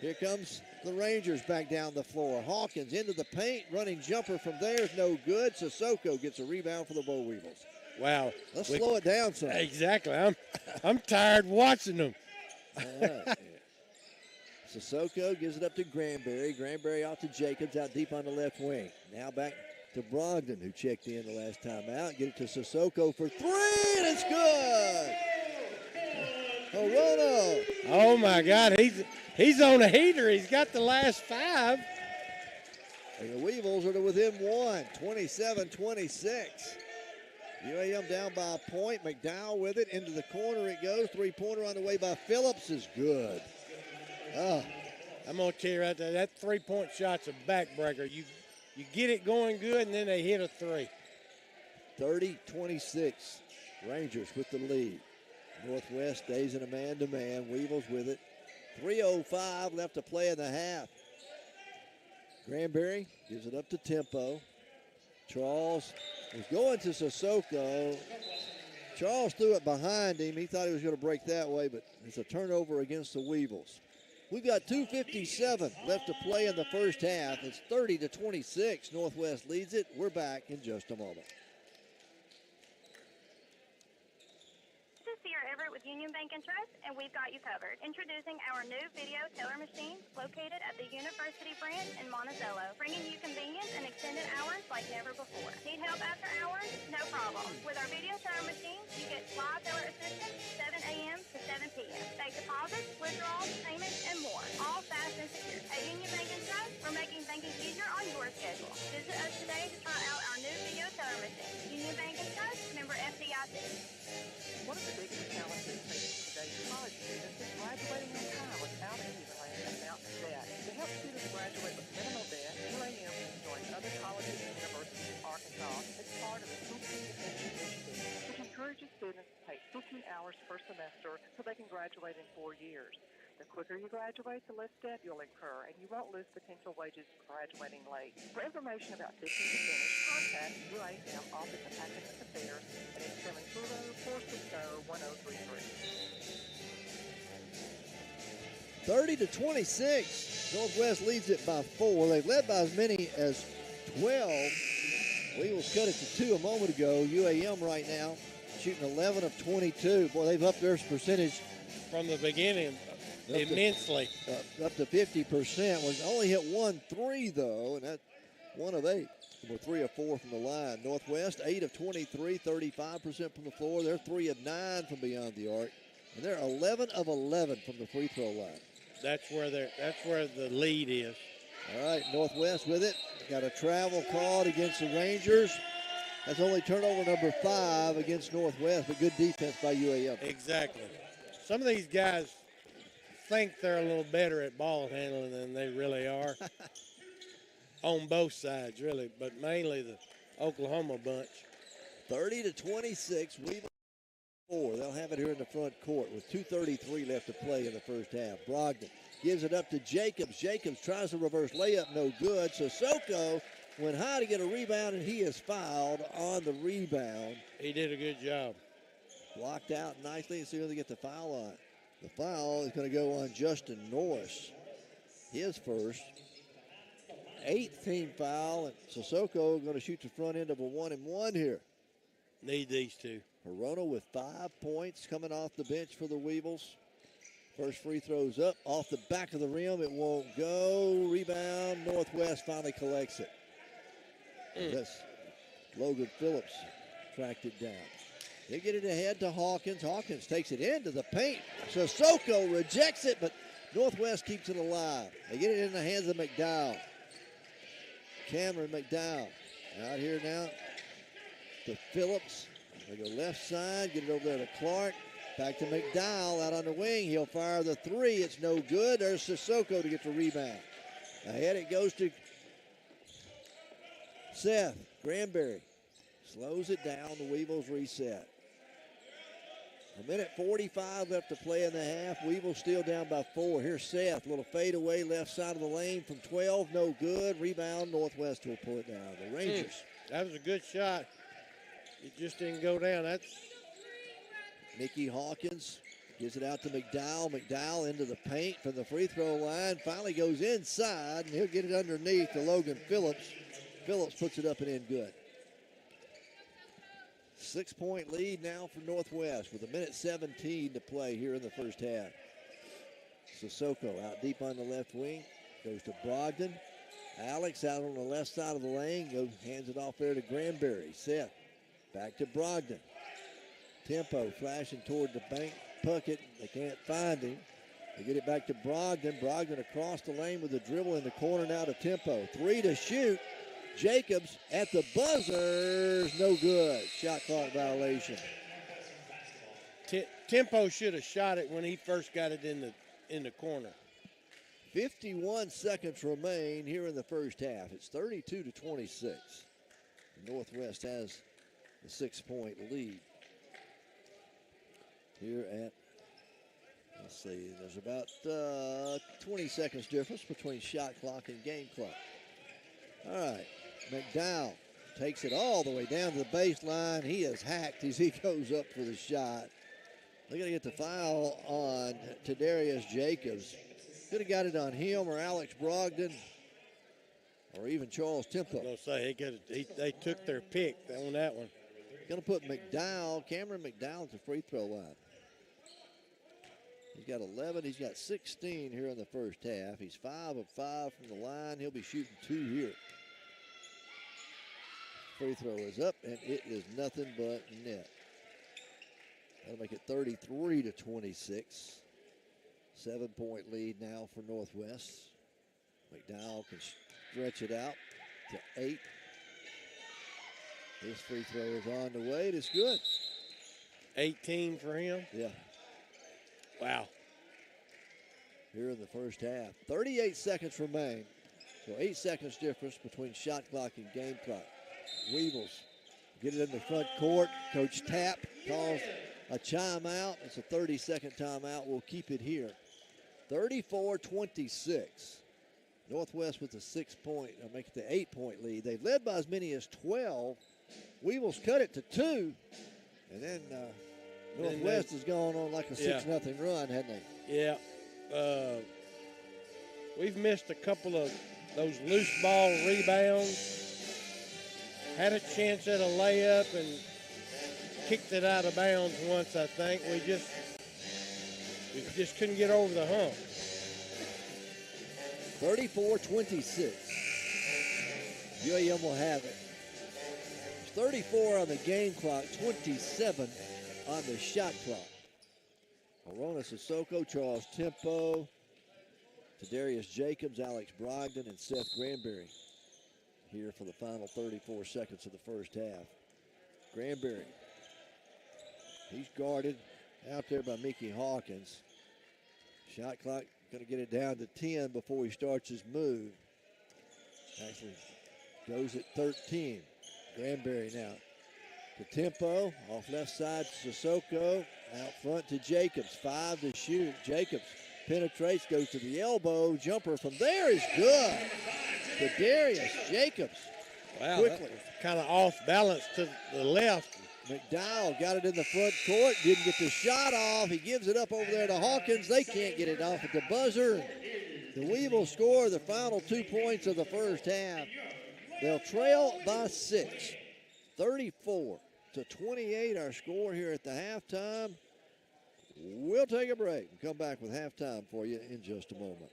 Here comes the Rangers back down the floor. Hawkins into the paint. Running jumper from there is no good. 𝗗𝗗𝗘 gets a rebound for the Boll Weevils. Wow. Let's slow it down some. Exactly. I'm tired watching them. All right. 𝗗𝗗𝗘 gives it up to Granbury. Granbury out to Jacobs, out deep on the left wing. Now back to Brogdon, who checked in the last time out. Get it to 𝗗𝗗𝗘 for 3, and it's good! Horono. Oh, my God. He's on a heater. He's got the last 5. And the Weevils are to within 1, 27-26. UAM down by a point. McDowell with it. Into the corner it goes. Three-pointer on the way by Phillips is good. I'm going to tell you right there, that three-point shot's a backbreaker. You get it going good, and then they hit a 3. 30-26. Rangers with the lead. Northwest stays in a man-to-man. Weevils with it. 3:05 left to play in the half. Granbury gives it up to Tempo. Charles was going to 𝗗𝗗𝗘. Charles threw it behind him. He thought he was going to break that way, but it's a turnover against the Weevils. We've got 2:57 left to play in the first half. It's 30-26. Northwest leads it. We're back in just a moment. This is Sierra Everett with Union Bank and Trust, and we've got you covered. Introducing our new video teller machine located at the University branch in Monticello, bringing you convenience and extended hours like never before. Need help after hours? No problem. With our video teller machine, you get live teller assistance 7 a.m. to 7 p.m. Bank deposits, withdrawals, payments, and more. All fast and secure. At Union Bank and Trust, we're making banking easier on your schedule. Visit us today to try out our new video teller machine. Union Bank and Trust, member FDIC. One of the biggest challenges facing today's college students is graduating on time without accumulating a mountain of debt. To help students graduate with minimal debt, UAM has joined other colleges and universities in Arkansas as part of the Postgame initiative, which encourages students to take 15 hours per semester so they can graduate in 4 years. The quicker you graduate, the less debt you'll incur, and you won't lose potential wages for graduating late. For information about 15 to finish, contact UAM Office of Academic Affairs at 870-460-1033. 30-26. Northwest leads it by 4. They've led by as many as 12. Weevils cut it to 2 a moment ago. UAM right now shooting 11 of 22. Boy, they've upped their percentage from the beginning immensely. Up to 50%. Was only hit 1 3 though, and that 1 of 8. We're 3 of 4 from the line. Northwest 8 of 23, 35% from the floor. They're 3 of 9 from beyond the arc, and they're 11 of 11 from the free throw line. That's where the lead is. All right, Northwest with it. Got a travel called against the Rangers. That's only turnover number 5 against Northwest, but good defense by UAM. Exactly. Some of these guys think they're a little better at ball handling than they really are. On both sides, really, but mainly the Oklahoma bunch. 30-26, Weevils 4. They'll have it here in the front court with 2:33 left to play in the first half. Brogdon gives it up to Jacobs. Jacobs tries a reverse layup, no good. Sissoko went high to get a rebound, and he is fouled on the rebound. He did a good job. Blocked out nicely, and see who they get the foul on. The foul is going to go on Justin Norris. His first. 8th team foul, and Sissoko going to shoot the front end of a 1-and-1 here. Need these two. Hirono with 5 points coming off the bench for the Weevils. First free throws up off the back of the rim. It won't go. Rebound. Northwest finally collects it. That's Logan Phillips tracked it down. They get it ahead to Hawkins. Hawkins takes it into the paint. Sissoko rejects it, but Northwest keeps it alive. They get it in the hands of McDowell. Cameron McDowell out here now to Phillips. They go left side, get it over there to Clark. Back to McDowell out on the wing. He'll fire the 3. It's no good. There's Sissoko to get the rebound. Ahead it goes to Seth Granberry. Slows it down. The Weevils reset. 1:45 left to play in the half. Weevils still down by 4. Here's Seth. Little fadeaway left side of the lane from 12. No good. Rebound. Northwest will pull it down. The Rangers. That was a good shot. It just didn't go down. That's Mickey Hawkins gives it out to McDowell. McDowell into the paint from the free throw line. Finally goes inside, and he'll get it underneath to Logan Phillips. Phillips puts it up and in good. 6-point lead now for Northwest with 1:17 to play here in the first half. Sissoko out deep on the left wing. Goes to Brogdon. Alex out on the left side of the lane. Hands it off there to Granberry. Seth back to Brogdon. Tempo flashing toward the bank. Puckett. They can't find him. They get it back to Brogdon. Brogdon across the lane with a dribble in the corner now to Tempo. 3 to shoot. Jacobs at the buzzer. No good. Shot clock violation. Tempo should have shot it when he first got it in the corner. 51 seconds remain here in the first half. It's 32-26. Northwest has the 6-point lead. Here at, let's see, there's about 20 seconds difference between shot clock and game clock. All right, McDowell takes it all the way down to the baseline. He is hacked as he goes up for the shot. They're going to get the foul on Tadarius Jacobs. Could have got it on him or Alex Brogdon or even Charles Tempo. I was going to say, they took their pick on that one. Going to put McDowell, Cameron McDowell at the free throw line. He's got 11. He's got 16 here in the first half. He's 5 of 5 from the line. He'll be shooting 2 here. Free throw is up, and it is nothing but net. That'll make it 33-26. 7-point lead now for Northwest. McDowell can stretch it out to 8. This free throw is on the way. It's good. 18 for him? Yeah. Wow. Here in the first half. 38 seconds remain. So 8 seconds difference between shot clock and game clock. Weevils get it in the front court. Coach Tapp calls a timeout. It's a 30-second timeout. We'll keep it here. 34-26. Northwest with a 6-point, make it the 8-point lead. They've led by as many as 12. Weevils cut it to 2. And then Northwest has gone on like a 6-0 run, hadn't they? Yeah. We've missed a couple of those loose ball rebounds. Had a chance at a layup and kicked it out of bounds once, I think. We just couldn't get over the hump. 34-26. UAM will have it. It's 34 on the game clock, 27 on the shot clock. Arona Sissoko, Charles Tempo, Darius Jacobs, Alex Brogdon, and Seth Granberry here for the final 34 seconds of the first half. Granberry, he's guarded out there by Mickey Hawkins. Shot clock going to get it down to 10 before he starts his move. Actually goes at 13. Granberry now to tempo, off left side to Sissoko, out front to Jacobs, 5 to shoot. Jacobs penetrates, goes to the elbow, jumper from there is good. To Darius Jacobs. Wow, quickly. Kind of off balance to the left. McDowell got it in the front court, didn't get the shot off. He gives it up over there to Hawkins. They can't get it off at the buzzer. The Weevils score the final 2 points of the first half. They'll trail by 6, 34-28, our score here at the halftime. We'll take a break and come back with halftime for you in just a moment.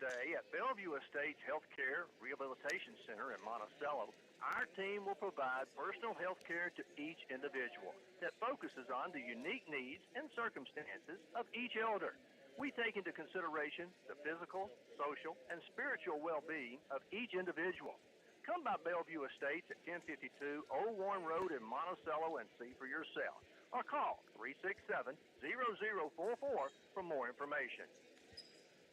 Stay at Bellevue Estates Healthcare Rehabilitation Center in Monticello. Our team will provide personal health care to each individual that focuses on the unique needs and circumstances of each elder. We take into consideration the physical, social, and spiritual well-being of each individual. Come by Bellevue Estates at 1052 Old Warren Road in Monticello and see for yourself. Or call 367-0044 for more information.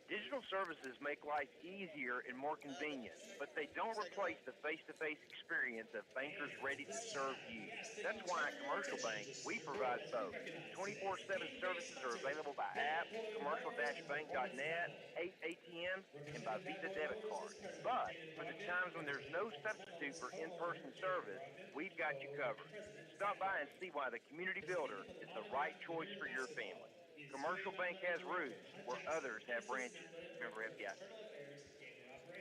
Digital services make life easier and more convenient, but they don't replace the face-to-face experience of bankers ready to serve you. That's why at Commercial Bank, we provide both. 24/7 services are available by app, commercial-bank.net, 8 ATMs, and by Visa debit card. But for the times when there's no substitute for in-person service, we've got you covered. Stop by and see why the Community Builder is the right choice for your family. Commercial Bank has roots where others have branches. Member FDIC.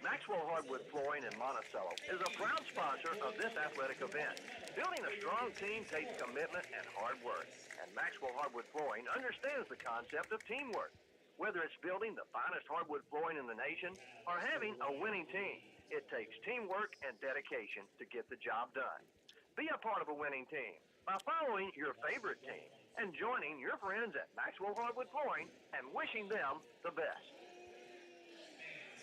Maxwell Hardwood Flooring in Monticello is a proud sponsor of this athletic event. Building a strong team takes commitment and hard work, and Maxwell Hardwood Flooring understands the concept of teamwork. Whether it's building the finest hardwood flooring in the nation or having a winning team, it takes teamwork and dedication to get the job done. Be a part of a winning team by following your favorite team and joining your friends at Maxwell Hardwood Flooring and wishing them the best.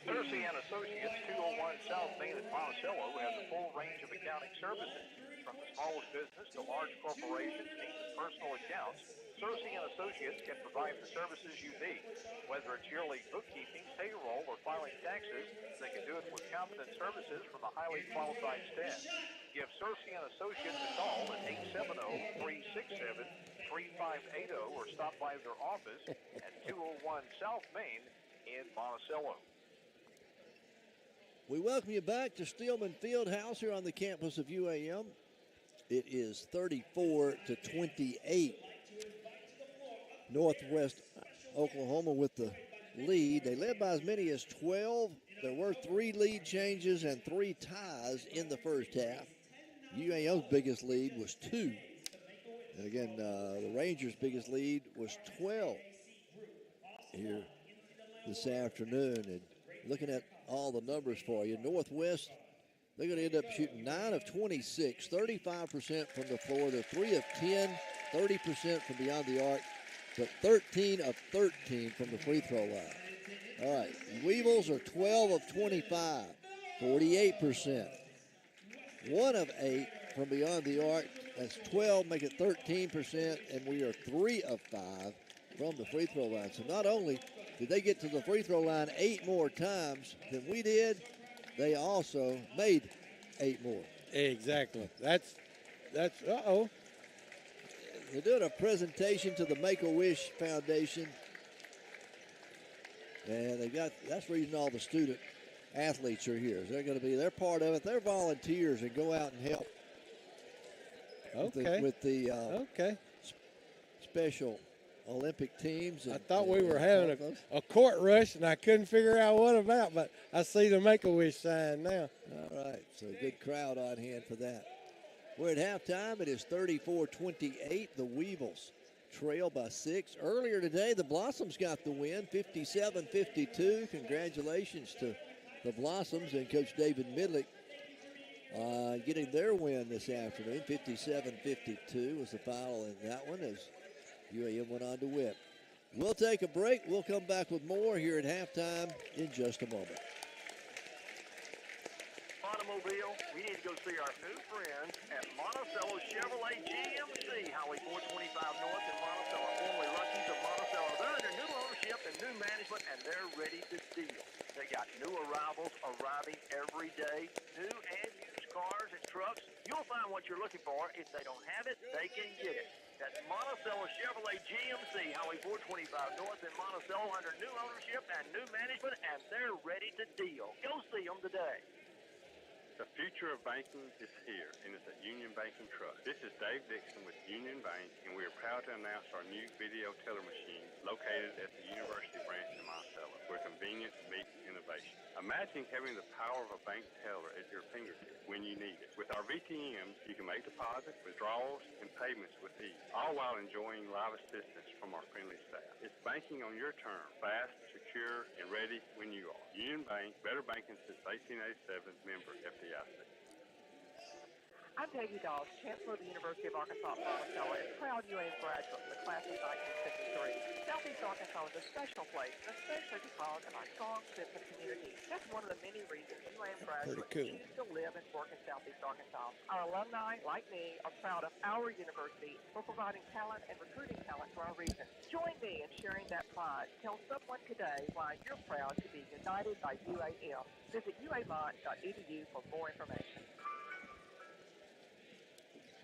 𝗗𝗜𝗦𝗖𝗟𝗔𝗜𝗍𝗂 Associates, 201 South Main in Monticello, has a full range of accounting services. From the smallest business to large corporations and even personal accounts, 𝗗𝗜𝗦 Associates can provide the services you need. Whether it's yearly bookkeeping, payroll, or filing taxes, they can do it with competent services from a highly qualified staff. Give 𝗗𝗜𝗦 Associates a call at 870-367-3580 or stop by their office at 201 South Main in Monticello. We welcome you back to Steelman Fieldhouse here on the campus of UAM. It is 34-28. Northwest Oklahoma with the lead. They led by as many as 12. There were 3 lead changes and 3 ties in the first half. UAM's biggest lead was 2. And again, the Rangers' biggest lead was 12 here this afternoon. And looking at all the numbers for you, Northwest, they're going to end up shooting 9 of 26, 35% from the floor. They're 3 of 10, 30% from beyond the arc, but 13 of 13 from the free throw line. All right, Weevils are 12 of 25, 48%. 1 of 8 from beyond the arc. That's 12, make it 13%, and we are 3 of 5 from the free throw line. So not only did they get to the free throw line 8 more times than we did, they also made 8 more. Exactly. That's uh-oh. They're doing a presentation to the Make-A-Wish Foundation. And that's the reason all the student athletes are here. They're part of it. They're volunteers and go out and help. With the special Olympic teams. I thought we were having a court rush, and I couldn't figure out what about, but I see the Make-A-Wish sign now. All right, so good crowd on hand for that. We're at halftime. It is 34-28. The Weevils trail by 6. Earlier today, the Blossoms got the win, 57-52. Congratulations to the Blossoms and Coach David Midlick getting their win this afternoon. 57-52 was the final in that one as UAM went on to whip. We'll take a break. We'll come back with more here at halftime in just a moment. Automobile, we need to go see our new friends at Monticello Chevrolet GMC, Highway 425 North in Monticello, formerly Lucky's of Monticello. They're under new ownership and new management, and they're ready to deal. They got new arrivals arriving every day, new and used cars and trucks. You'll find what you're looking for. If they don't have it, they can get it. That's Monticello Chevrolet GMC, Highway 425 North in Monticello, under new ownership and new management, and they're ready to deal. Go see them today. The future of banking is here, and it's at Union Bank and Trust. This is Dave Dixon with Union Bank, and we are proud to announce our new video teller machine located at the University branch in Monticello, where convenience meets innovation. Imagine having the power of a bank teller at your fingertips when you need it. With our VTMs, you can make deposits, withdrawals, and payments with ease, all while enjoying live assistance from our friendly staff. It's banking on your terms, fast, secure, and ready when you are. Union Bank, better banking since 1887, member FDIC. I'm Peggy Dawes, Chancellor of the University of Arkansas at Monticello, and proud UAM graduate of the class of 1953. Southeast Arkansas is a special place, especially because of our strong sense of community. That's one of the many reasons UAM graduates choose to live and work in Southeast Arkansas. Our alumni, like me, are proud of our university for providing talent and recruiting talent to our region. Join me in sharing that pride. Tell someone today why you're proud to be united by UAM. Visit uamont.edu for more information.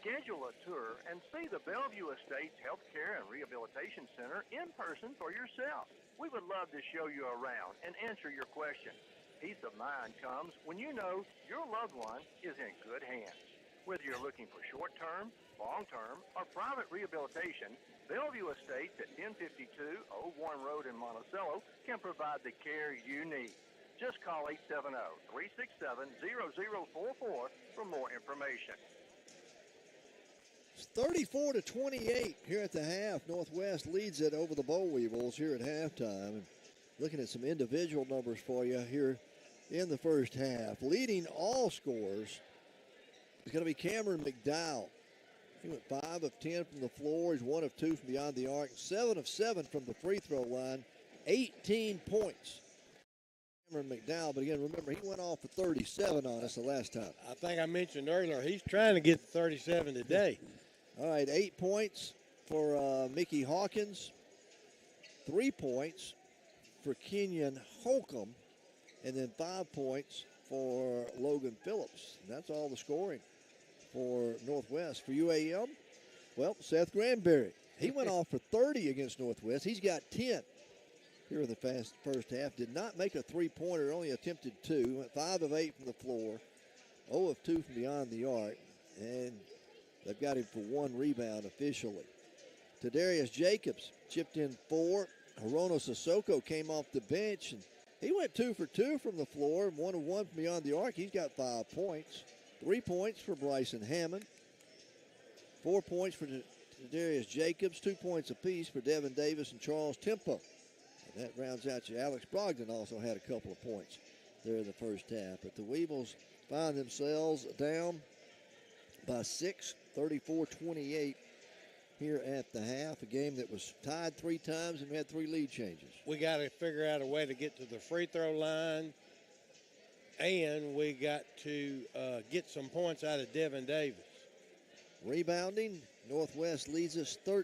Schedule a tour and see the Bellevue Estates Healthcare and Rehabilitation Center in person for yourself. We would love to show you around and answer your questions. Peace of mind comes when you know your loved one is in good hands. Whether you're looking for short-term, long-term, or private rehabilitation, Bellevue Estates at 1052 Old Warren Road in Monticello can provide the care you need. Just call 870-367-0044 for more information. 34-28 here at the half. Northwest leads it over the Boll Weevils here at halftime. And looking at some individual numbers for you here in the first half. Leading all scorers is going to be Cameron McDowell. He went 5 of 10 from the floor. He's 1 of 2 from beyond the arc. 7 of 7 from the free throw line. 18 points. Cameron McDowell, but again, remember, he went off for 37 on us the last time. I think I mentioned earlier, he's trying to get to 37 today. All right, 8 points for Mickey Hawkins, 3 points for Kenyon Holcomb, and then 5 points for Logan Phillips. And that's all the scoring for Northwest. For UAM, well, Seth Granberry. He went off for 30 against Northwest. He's got 10 here in the first half. Did not make a three-pointer, only attempted 2. Went 5 of 8 from the floor, 0 of 2 from beyond the arc, and they've got him for 1 rebound officially. Tadarius Jacobs chipped in 4. Hirono Sissoko came off the bench, and he went 2 for 2 from the floor, 1 of 1 from beyond the arc. He's got 5 points. 3 points for Bryson Hammond. 4 points for Tadarius Jacobs. 2 points apiece for Devin Davis and Charles Tempo. And that rounds out your Alex Brogdon also had a couple of points there in the first half. But the Weevils find themselves down by 6, 34-28 here at the half. A game that was tied 3 times and we had 3 lead changes. We got to figure out a way to get to the free throw line, and we got to get some points out of Devin Davis. Rebounding, Northwest leads us we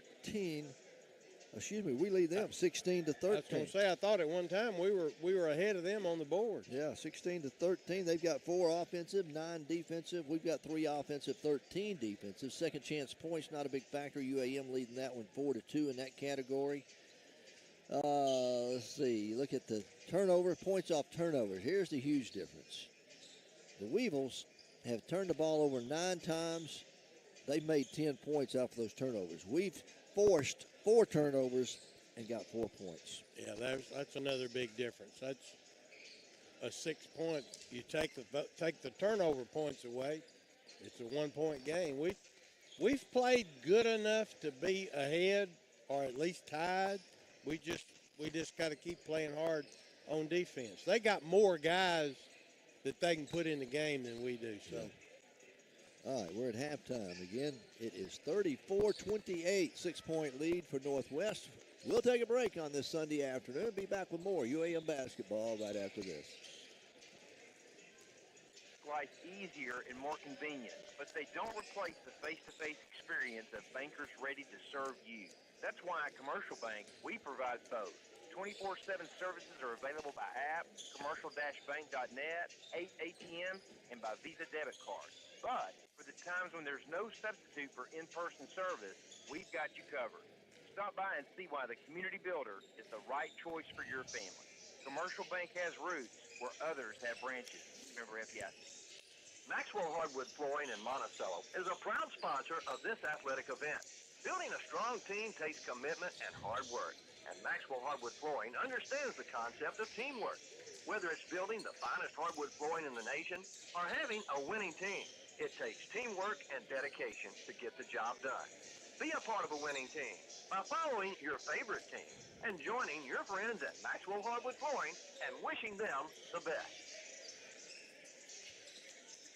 lead them 16-13. I was going to say, I thought at one time we were ahead of them on the board. Yeah, 16-13. They've got 4 offensive, 9 defensive. We've got 3 offensive, 13 defensive. Second chance points, not a big factor. UAM leading that one 4-2 in that category. Let's see. Look at the turnover, points off turnovers. Here's the huge difference. The Weevils have turned the ball over 9 times. They've made 10 points off of those turnovers. We've forced 4 turnovers and got 4 points. Yeah, that's another big difference. That's a 6-point. You take the turnover points away, it's a 1-point game. We've played good enough to be ahead or at least tied. We just got to keep playing hard on defense. They got more guys that they can put in the game than we do. So. All right, we're at halftime. Again, it is 34-28, 6-point lead for Northwest. We'll take a break on this Sunday afternoon. Be back with more UAM basketball right after this. Life easier and more convenient, but they don't replace the face-to-face experience of bankers ready to serve you. That's why at Commercial Bank, we provide both. 24/7 services are available by app, commercial-bank.net, 8 ATMs, and by Visa debit card. But for the times when there's no substitute for in-person service, we've got you covered. Stop by and see why the Community Builder is the right choice for your family. Commercial Bank has roots where others have branches. Member FDIC. Maxwell Hardwood Flooring in Monticello is a proud sponsor of this athletic event. Building a strong team takes commitment and hard work, and Maxwell Hardwood Flooring understands the concept of teamwork. Whether it's building the finest hardwood flooring in the nation or having a winning team, it takes teamwork and dedication to get the job done. Be a part of a winning team by following your favorite team and joining your friends at Maxwell Hardwood Flooring and wishing them the best.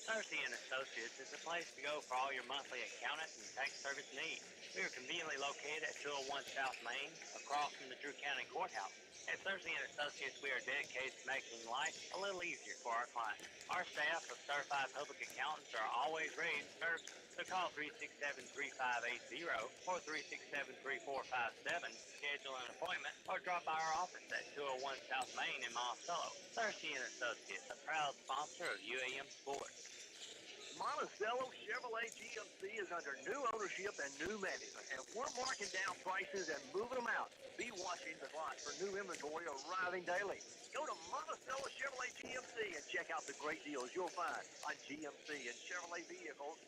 𝗗𝗜𝗦𝗖𝗟𝗔𝗜𝗠𝗘𝗥 Associates is the place to go for all your monthly accountant and tax service needs. We are conveniently located at 201 South Main, across from the Drew County Courthouse. At 𝗗𝗜𝗦𝗖𝗟𝗔𝗜𝗠𝗘𝗥 Associates, we are dedicated to making life a little easier for our clients. Our staff of certified public accountants are always ready to serve. So call 367-3580 or 367-3457, schedule an appointment, or drop by our office at 201 South Main in Monticello. 𝗗𝗜𝗦𝗖𝗟𝗔𝗜𝗠𝗘𝗥 Associates, a proud sponsor of UAM Sports. Monticello Chevrolet GMC is under new ownership and new management, and we're marking down prices and moving them out. Be watching the lots for new inventory arriving daily. Go to Monticello Chevrolet GMC and check out the great deals you'll find on GMC and Chevrolet vehicles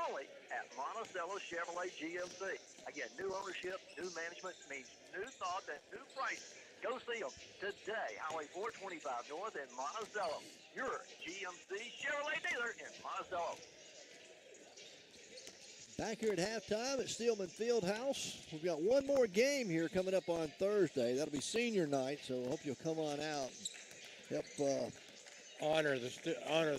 only at Monticello Chevrolet GMC. Again, new ownership, new management means new thoughts and new prices. Go see them today, Highway 425 North in Monticello. Your GMC Chevrolet dealer in Monticello. Back here at halftime at Steelman Fieldhouse. We've got one more game here coming up on Thursday. That'll be senior night, so I hope you'll come on out and help honor the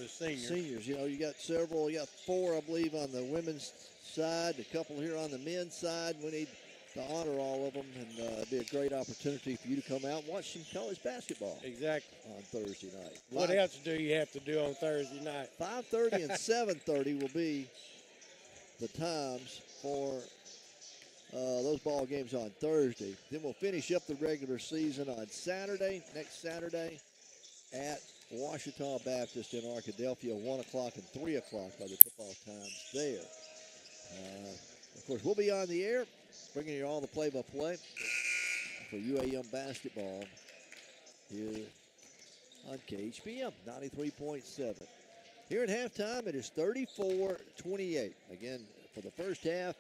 seniors. Seniors, you know, you got several. You got 4, I believe, on the women's side, a couple here on the men's side. We need to honor all of them, and it'd be a great opportunity for you to come out and watch some college basketball. Exactly. On Thursday night. What else do you have to do on Thursday night? 5:30 and 7:30 will be the times for those ball games on Thursday. Then we'll finish up the regular season on Saturday, next Saturday, at Ouachita Baptist in Arkadelphia, 1 o'clock and 3 o'clock are the football times there. Of course, we'll be on the air, bringing you all the play-by-play for UAM basketball here on KHPM 93.7. Here at halftime, it is 34-28. Again, for the first half,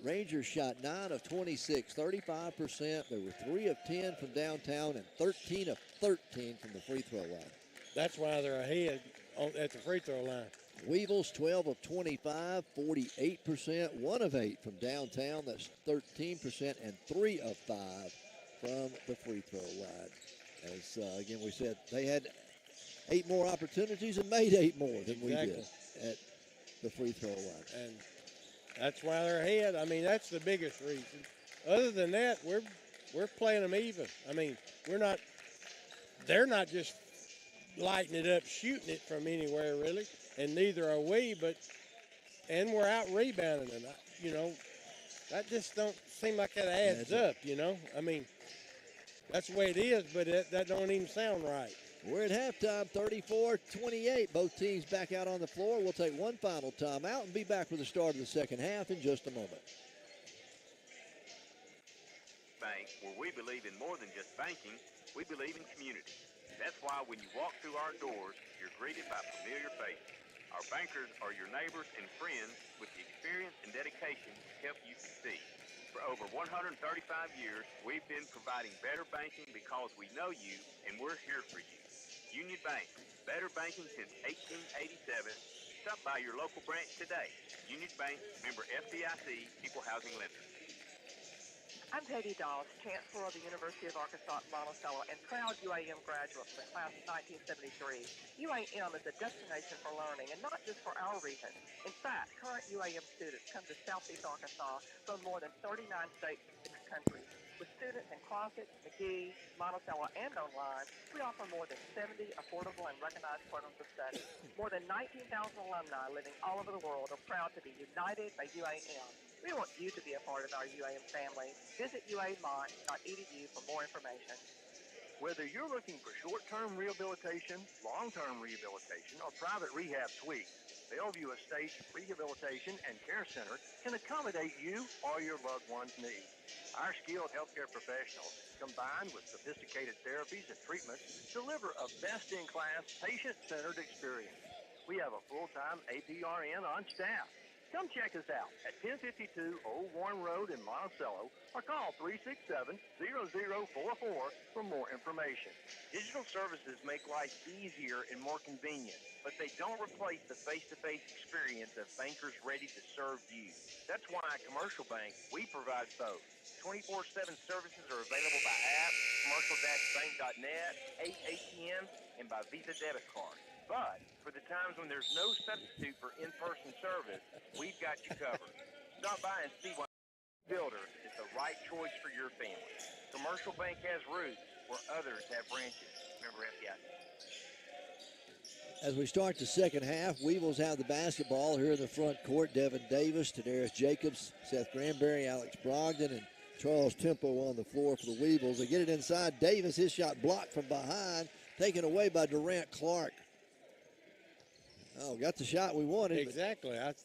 Rangers shot 9 of 26, 35%. They were 3 of 10 from downtown and 13 of 13 from the free throw line. That's why they're ahead at the free throw line. Weevils 12 of 25, 48%, 1 of 8 from downtown. That's 13%, and 3 of 5 from the free throw line. As again, we said they had 8 more opportunities and made 8 more than we did at the free throw line. And that's why they're ahead. I mean, that's the biggest reason. Other than that, we're playing them even. I mean, they're not just lighting it up, shooting it from anywhere really, and neither are we. And we're out rebounding them. You know, that just don't seem like that adds up. You know, I mean, that's the way it is, but that don't even sound right. We're at halftime, 34-28. Both teams back out on the floor. We'll take one final timeout and be back with the start of the second half in just a moment. Bank, where we believe in more than just banking, we believe in community. That's why when you walk through our doors, you're greeted by familiar faces. Our bankers are your neighbors and friends with the experience and dedication to help you succeed. For over 135 years, we've been providing better banking because we know you and we're here for you. Union Bank, better banking since 1887. Stop by your local branch today. Union Bank, member FDIC, equal housing lender. I'm Peggy Dawes, Chancellor of the University of Arkansas at Monticello and proud UAM graduate from the class of 1973. UAM is a destination for learning, and not just for our region. In fact, current UAM students come to Southeast Arkansas from more than 39 states and 6 countries. With students in Crockett, McGee, Monticello, and online, we offer more than 70 affordable and recognized programs of study. More than 19,000 alumni living all over the world are proud to be united by UAM. We want you to be a part of our UAM family. Visit uamont.edu for more information. Whether you're looking for short-term rehabilitation, long-term rehabilitation, or private rehab suites, Bellevue Estates Rehabilitation and Care Center can accommodate you or your loved one's needs. Our skilled healthcare professionals, combined with sophisticated therapies and treatments, deliver a best-in-class, patient-centered experience. We have a full-time APRN on staff. Come check us out at 1052 Old Warren Road in Monticello or call 367-0044 for more information. Digital services make life easier and more convenient, but they don't replace the face-to-face experience of bankers ready to serve you. That's why at Commercial Bank, we provide both. 24/7 services are available by app, commercial-bank.net, 8 ATM, and by Visa debit card. But for the times when there's no substitute for in-person service, we've got you covered. Stop by and see why Builders is the right choice for your family. Commercial Bank has roots where others have branches. Remember FDIC. As we start the second half, Weevils have the basketball here in the front court. Devin Davis, Tadaris Jacobs, Seth Granberry, Alex Brogdon, and Charles Tempo on the floor for the Weevils. They get it inside Davis. His shot blocked from behind, taken away by Durant Clark. Oh, got the shot we wanted. Exactly. I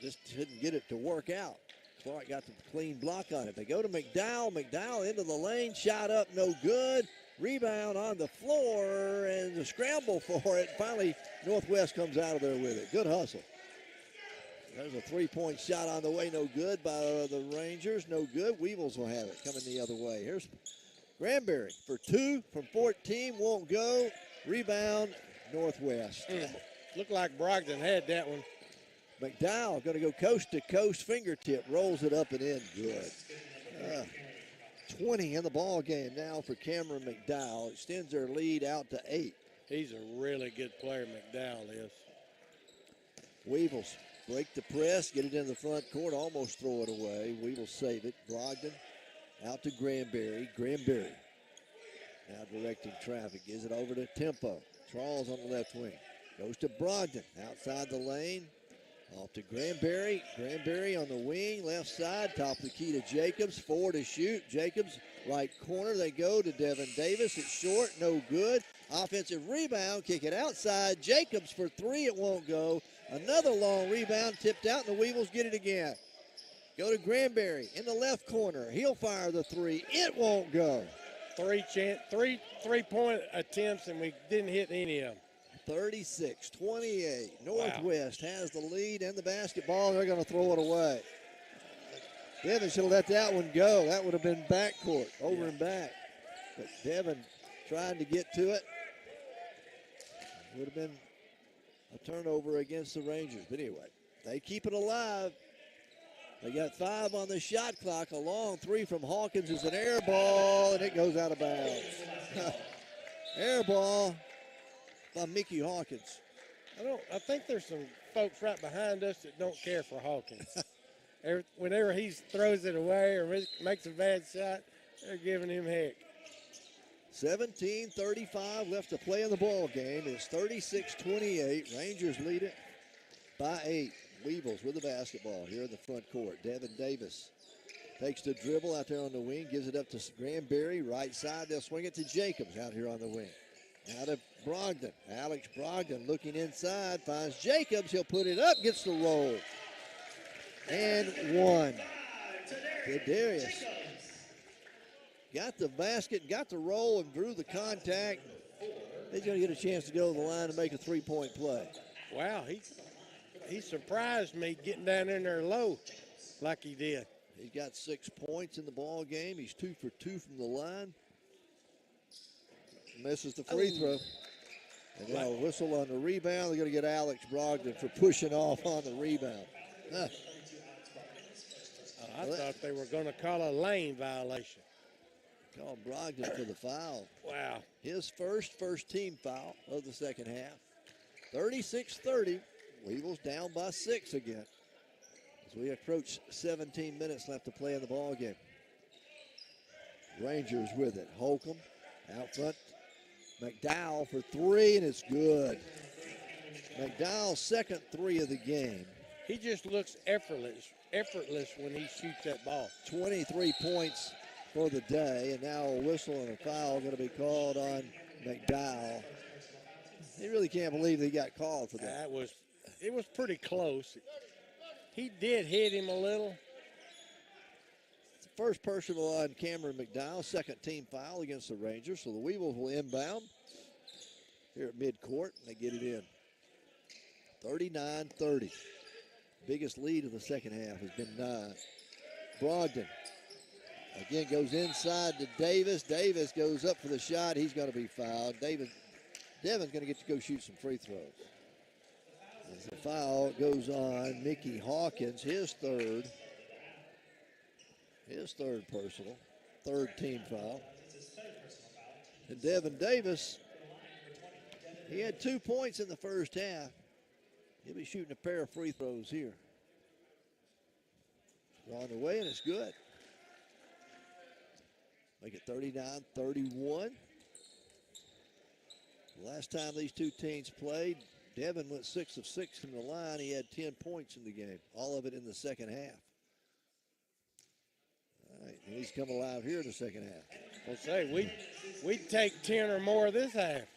just didn't get it to work out. Clark got the clean block on it. They go to McDowell. McDowell into the lane. Shot up, no good. Rebound on the floor and the scramble for it. Finally, Northwest comes out of there with it. Good hustle. There's a three-point shot on the way. No good by the Rangers. No good. Weevils will have it coming the other way. Here's Granberry for 2 from 14. Won't go. Rebound, Northwest. Looked like Brogdon had that one. McDowell going to go coast to coast, fingertip, rolls it up and in. Good. 20 in the ball game now for Cameron McDowell. Extends their lead out to 8. He's a really good player, McDowell is. Weevils break the press, get it in the front court, almost throw it away. Weevils save it. Brogdon out to Granberry. Granberry now directing traffic. Gives it over to Tempo. Charles on the left wing. Goes to Brogdon outside the lane. Off to Granberry. Granberry on the wing, left side. Top of the key to Jacobs. 4 to shoot. Jacobs, right corner. They go to Devin Davis. It's short, no good. Offensive rebound. Kick it outside. Jacobs for 3. It won't go. Another long rebound. Tipped out, and the Weevils get it again. Go to Granberry in the left corner. He'll fire the 3. It won't go. Three three-point attempts, and we didn't hit any of them. 36-28. Northwest has the lead and the basketball, and they're going to throw it away. Devin should have let that one go. That would have been backcourt, over and back. But Devin trying to get to it. Would have been a turnover against the Rangers. But anyway, they keep it alive. They got 5 on the shot clock. A long 3 from Hawkins is an air ball, and it goes out of bounds. Air ball by Mickey Hawkins. I think there's some folks right behind us that don't care for Hawkins. Whenever he throws it away or makes a bad shot, they're giving him heck. 17:35 left to play in the ball game. It's 36-28. Rangers lead it by 8. Weevils with the basketball here in the front court. Devin Davis takes the dribble out there on the wing, gives it up to Granberry. Right side, they'll swing it to Jacobs out here on the wing. Now to Brogdon. Alex Brogdon looking inside, finds Jacobs. He'll put it up, gets the roll. And 1. Darius got the basket, got the roll, and drew the contact. He's going to get a chance to go to the line and make a three-point play. Wow, he surprised me getting down in there low like he did. He's got 6 points in the ball game. He's 2 for 2 from the line. Misses the free throw. And now a whistle on the rebound. They're going to get Alex Brogdon for pushing off on the rebound. I thought they were going to call a lane violation. Called Brogdon for the foul. Wow. His first team foul of the second half. 36-30. Weevils down by 6 again. As we approach 17 minutes left to play in the ball game. Rangers with it. Holcomb out front. McDowell for three, and it's good. McDowell's second three of the game. He just looks effortless when he shoots that ball. 23 points for the day, and now a whistle and a foul going to be called on McDowell. He really can't believe he got called for that. It was pretty close. He did hit him a little. First personal on Cameron McDowell, second team foul against the Rangers. So the Weevils will inbound here at midcourt, and they get it in. 39-30. Biggest lead of the second half has been 9. Brogdon again goes inside to Davis. Davis goes up for the shot. He's going to be fouled. Devin's going to get to go shoot some free throws. As the foul goes on Mickey Hawkins, his third personal, third team foul. And Devin Davis, he had 2 points in the first half. He'll be shooting a pair of free throws here. On the way, and it's good. Make it 39-31. Last time these two teams played, Devin went 6 of 6 from the line. He had 10 points in the game, all of it in the second half. All right, and he's come alive here in the second half. I'll say, we'd take 10 or more this half.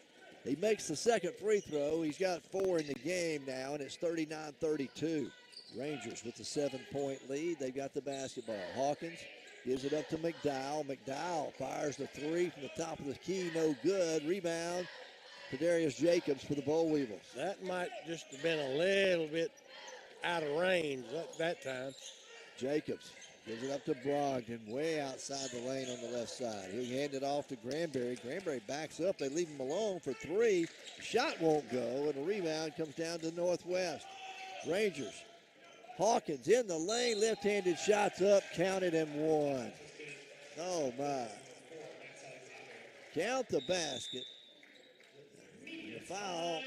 He makes the second free throw. He's got 4 in the game now, and it's 39-32. Rangers with the 7-point lead. They've got the basketball. Hawkins gives it up to McDowell. McDowell fires the three from the top of the key. No good. Rebound to Darius Jacobs for the Boll Weevils. That might just have been a little bit out of range that time. Jacobs gives it up to Brogdon, way outside the lane on the left side. He'll hand it off to Granberry. Granberry backs up. They leave him alone for three. Shot won't go, and a rebound comes down to Northwest. Rangers. Hawkins in the lane, left-handed shots up, counted and one. Oh, my. Count the basket. The foul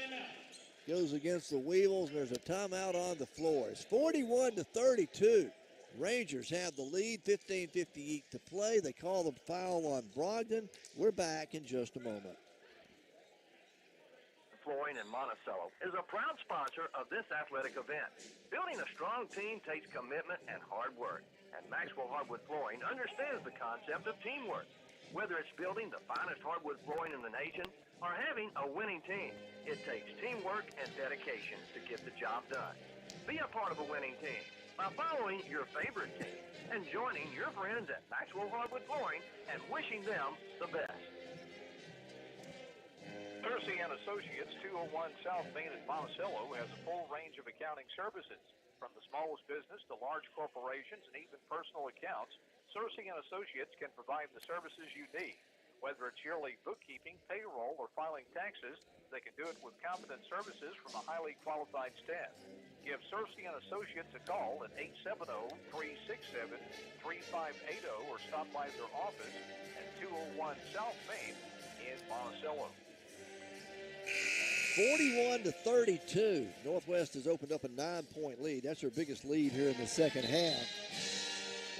goes against the Weevils, and there's a timeout on the floor. It's 41-32. Rangers have the lead, 15:58 to play. They call the foul on Brogdon. We're back in just a moment. Flooring in Monticello is a proud sponsor of this athletic event. Building a strong team takes commitment and hard work, and Maxwell Hardwood Flooring understands the concept of teamwork. Whether it's building the finest hardwood flooring in the nation or having a winning team, it takes teamwork and dedication to get the job done. Be a part of a winning team by following your favorite team and joining your friends at Maxwell Hardwood Flooring and wishing them the best. 𝗗𝗜𝗦𝗖𝗟𝗔𝗜𝗠𝗘𝗥, Associates, 201 South Main in Monticello, has a full range of accounting services. From the smallest business to large corporations and even personal accounts, 𝗗𝗜𝗦𝗖𝗟𝗔𝗜𝗠𝗘𝗥 can provide the services you need. Whether it's yearly bookkeeping, payroll, or filing taxes, they can do it with competent services from a highly qualified staff. Give 𝗗𝗜𝗦𝗖𝗟𝗔𝗜𝗠𝗘𝗥 a call at 870-367-3580 or stop by their office at 201 South Main in Monticello. 41-32. Northwest has opened up a 9-point lead. That's their biggest lead here in the second half.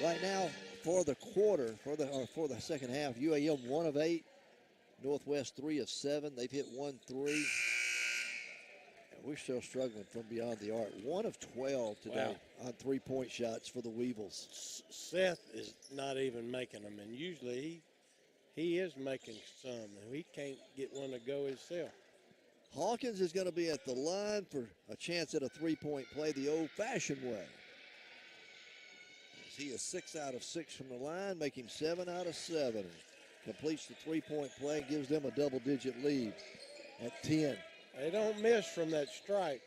Right now, for the quarter, for the second half, UAM 1 of 8, Northwest 3 of 7. They've hit 1 3. And we're still struggling from beyond the arc. 1 of 12 today on 3-point shots for the Weevils. Seth is not even making them, and usually he is making some, and he can't get one to go himself. Hawkins is going to be at the line for a chance at a 3-point play the old-fashioned way. As he is 6 out of 6 from the line, make him 7 out of 7. Completes the 3-point play and gives them a double-digit lead at 10. They don't miss from that strike.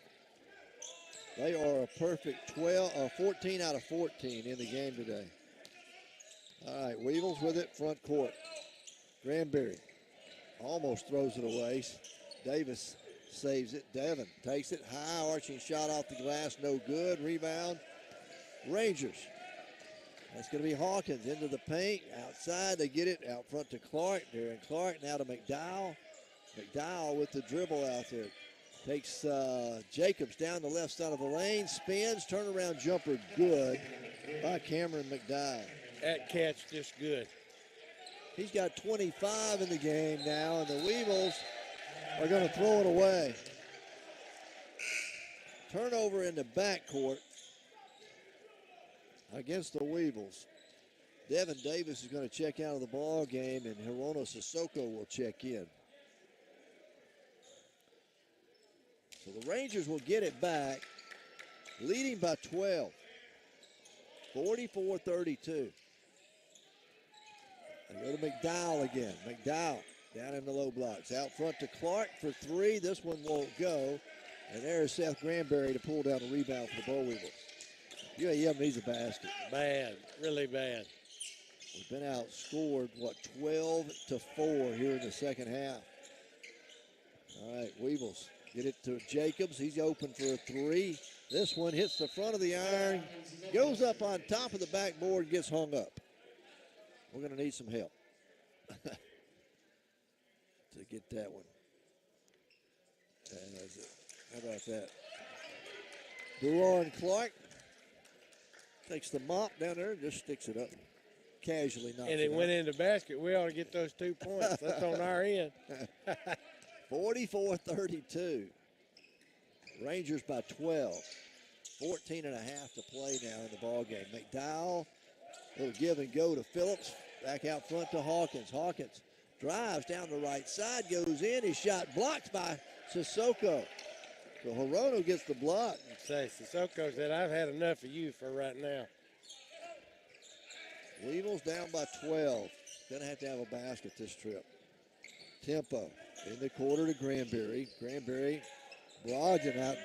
They are a perfect 14 out of 14 in the game today. All right, Weevils with it, front court. Granberry almost throws it away. Davis saves it. Devin takes it. High arching shot off the glass. No good. Rebound. Rangers. That's going to be Hawkins into the paint. Outside. They get it out front to Clark. Darren Clark now to McDowell. McDowell with the dribble out there. Takes Jacobs down the left side of the lane. Spins. Turnaround jumper good by Cameron McDowell. That catch just good. He's got 25 in the game now, and the Weevils are going to throw it away. Turnover in the backcourt against the Weevils. Devin Davis is going to check out of the ball game, and 𝗗𝗏𝗧𝗖𝗟𝗏 will check in. So the Rangers will get it back, leading by 12, 44-32. They go to McDowell again. McDowell down in the low blocks. Out front to Clark for three. This one won't go. And there's Seth Granberry to pull down the rebound for the Boll Weevils. UAM needs a basket. Bad, really bad. We've been outscored, 12-4 here in the second half. All right, Weevils get it to Jacobs. He's open for a three. This one hits the front of the iron, goes up on top of the backboard, gets hung up. We're going to need some help to get that one. How about that? 𝗗𝗏 Clark takes the mop down there and just sticks it up. Casually knocks and it went in the basket. We ought to get those 2 points. That's on our end. 44-32. Rangers by 12. 14 and a half to play now in the ball game. McDowell, little give and go to Phillips. Back out front to Hawkins. Hawkins drives down the right side, goes in. His shot blocked by 𝗗𝗏𝗧𝗖𝗟𝗏. So 𝗗𝗏𝗧𝗏 gets the block. Say, 𝗗𝗏𝗧𝗖𝗟𝗏 said, I've had enough of you for right now. Weevils down by 12. Gonna have to have a basket this trip. Tempo in the quarter to Granberry. Granberry, Brogdon out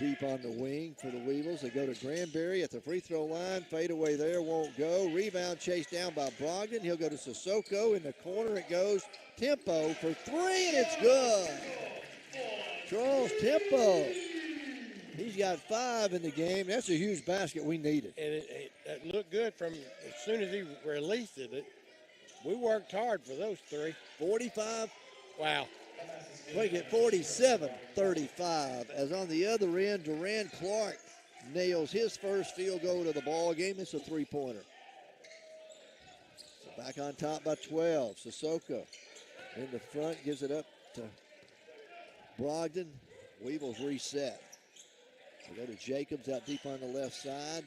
deep on the wing for the Weevils. They go to Granberry at the free throw line. Fade away there, won't go. Rebound chased down by Brogdon. He'll go to 𝗗𝗏𝗧𝗖𝗟𝗏 in the corner. It goes. Tempo for three, and it's good. Charles Tempo. He's got 5 in the game. That's a huge basket we needed. And it looked good from as soon as he released it. We worked hard for those three. 45. Wow. We get 47-35. As on the other end, Durand Clark nails his first field goal to the ball game. It's a three-pointer. So back on top by 12. 𝗗𝗏𝗧𝗖𝗟𝗏 in the front, gives it up to Brogdon. Weevils reset. We go to Jacobs out deep on the left side.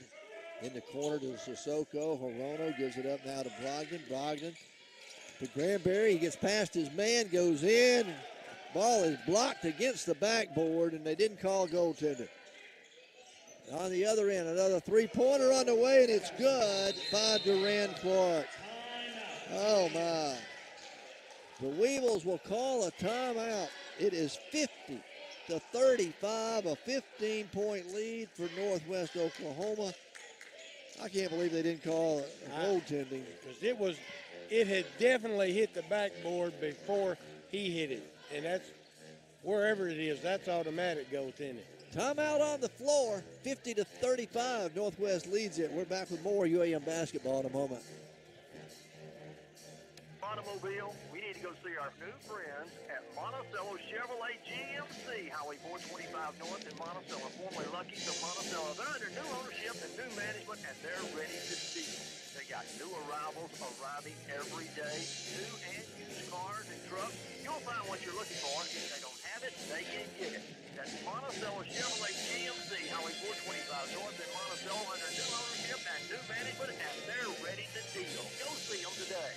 In the corner to 𝗗𝗏𝗧𝗖𝗟𝗏. 𝗗𝗏𝗏 gives it up now to Brogdon. Brogdon to Granberry. He gets past his man, goes in. Ball is blocked against the backboard, and they didn't call goaltender. On the other end, another three-pointer on the way, and it's good by Durand Clark. Oh, my. The Weevils will call a timeout. It is 50-35, a 15-point lead for Northwest Oklahoma. I can't believe they didn't call a goaltending. Because it had definitely hit the backboard before he hit it. And that's, wherever it is, that's automatic goaltending. Timeout on the floor, 50-35. Northwest leads it. We're back with more UAM basketball in a moment. Automobile, we need to go see our new friends at Monticello Chevrolet GMC, Highway 425 North in Monticello, formerly Lucky's of Monticello. They're under new ownership and new management, and they're ready to steal. They got new arrivals arriving every day, new and used cars and trucks. You'll find what you're looking for. If they don't have it, they can get it. That's Monticello Chevrolet GMC, Highway 425 North in Monticello, under new ownership and new management, and they're ready to deal. Go see them today.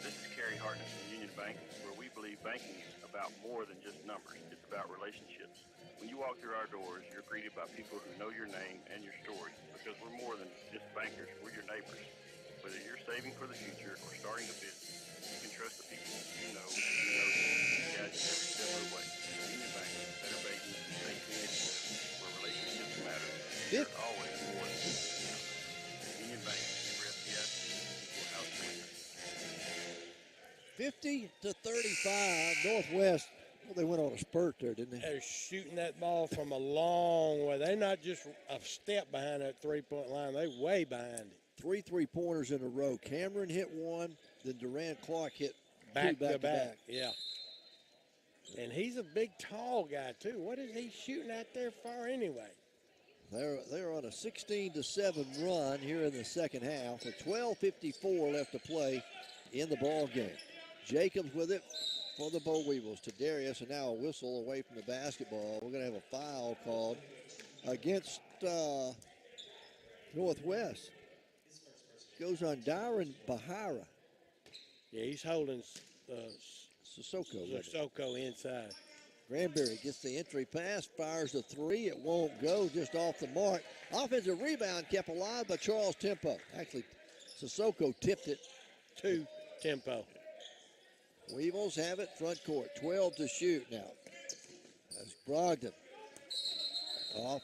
This is Kerry Hartness from Union Bank, where we believe banking is about more than just numbers. It's about relationships. When you walk through our doors, you're greeted by people who know your name and your story, because we're more than just bankers. We're your neighbors. Whether you're saving for the future or starting a business, you can trust the people you know who knows you guys every step of the way. Union Bank, better banking, same community, where relationships matter. There's always more than just numbers. Union Bank, member FDIC, equal house banker. 50-35, Northwest. Well, they went on a spurt there, didn't they? They're shooting that ball from a long way. They're not just a step behind that three-point line. They're way behind it. 3 3-pointers in a row. Cameron hit one, then Durand Clark hit Back two to back. Yeah. And he's a big, tall guy, too. What is he shooting out there for anyway? They're on a 16-7 run here in the second half with 12:54 left to play in the ball game. Jacobs with it for the Bo Weevils to Darius, and now a whistle away from the basketball. We're going to have a foul called against Northwest. Goes on 𝗗𝗜𝗦𝗖𝗟𝗔𝗜𝗠𝗘𝗥. Yeah, he's holding Sissoko inside. Granberry gets the entry pass, fires the three. It won't go, just off the mark. Offensive rebound kept alive by Charles Tempo. Actually, Sissoko tipped it to Tempo. Weevils have it front court. 12 to shoot now. That's Brogdon. Off.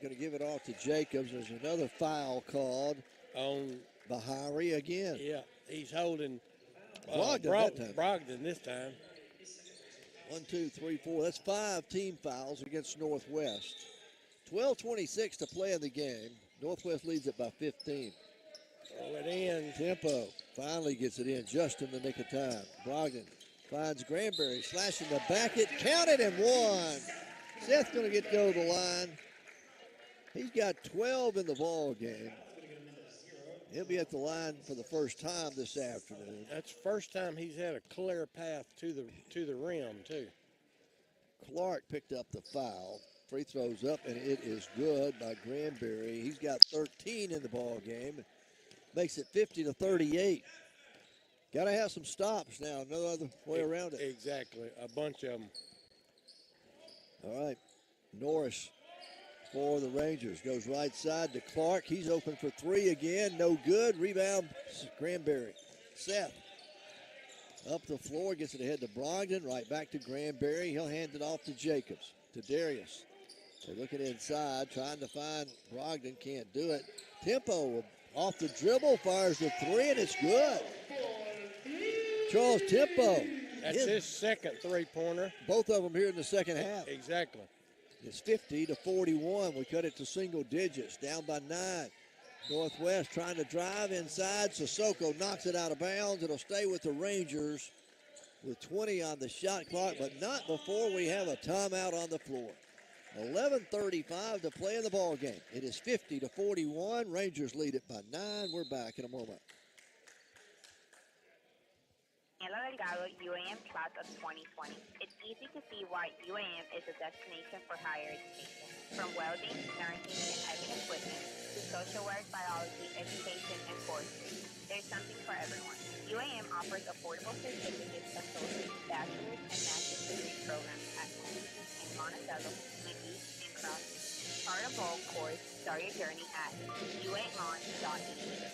Going to give it off to Jacobs. There's another foul called on 𝗗𝗦𝗖𝗟𝗔𝗜𝗍𝗓 again. Yeah, he's holding Brogdon this time. 1, 2, 3, 4. That's 5 team fouls against Northwest. 12:26 to play in the game. Northwest leads it by 15. Throw it in. Tempo finally gets it in just in the nick of time. Brogdon finds Granberry, slashing the back. It counted and one. Seth's going to go to the line. He's got 12 in the ball game. He'll be at the line for the first time this afternoon. That's the first time he's had a clear path to the rim, too. Clark picked up the foul. Free throws up, and it is good by Granberry. He's got 13 in the ball game. Makes it 50-38. Got to have some stops now. No other way around it. Exactly. A bunch of them. All right. Norris for the Rangers. Goes right side to Clark. He's open for three again. No good. Rebound, Granberry. Seth up the floor. Gets it ahead to Brogdon. Right back to Granberry. He'll hand it off to Jacobs. To Darius. They're looking inside. Trying to find Brogdon. Can't do it. Tempo off the dribble. Fires the three, and it's good. Charles Tempo. That's his second three-pointer. Both of them here in the second half. Exactly. It's 50-41. We cut it to single digits, down by 9. Northwest trying to drive inside. Sissoko knocks it out of bounds. It'll stay with the Rangers with 20 on the shot clock, but not before we have a timeout on the floor. 11:35 to play in the ball game. It is 50-41. Rangers lead it by 9. We're back in a moment. Delgado UAM Class of 2020. It's easy to see why UAM is a destination for higher education. From welding, nursing, and heavy equipment to social work, biology, education, and forestry, there's something for everyone. UAM offers affordable certificates, associate, bachelor's, and master's degree programs at home in Monticello, McGee, and Crosby. Start a bold course, start your journey at uamon.edu.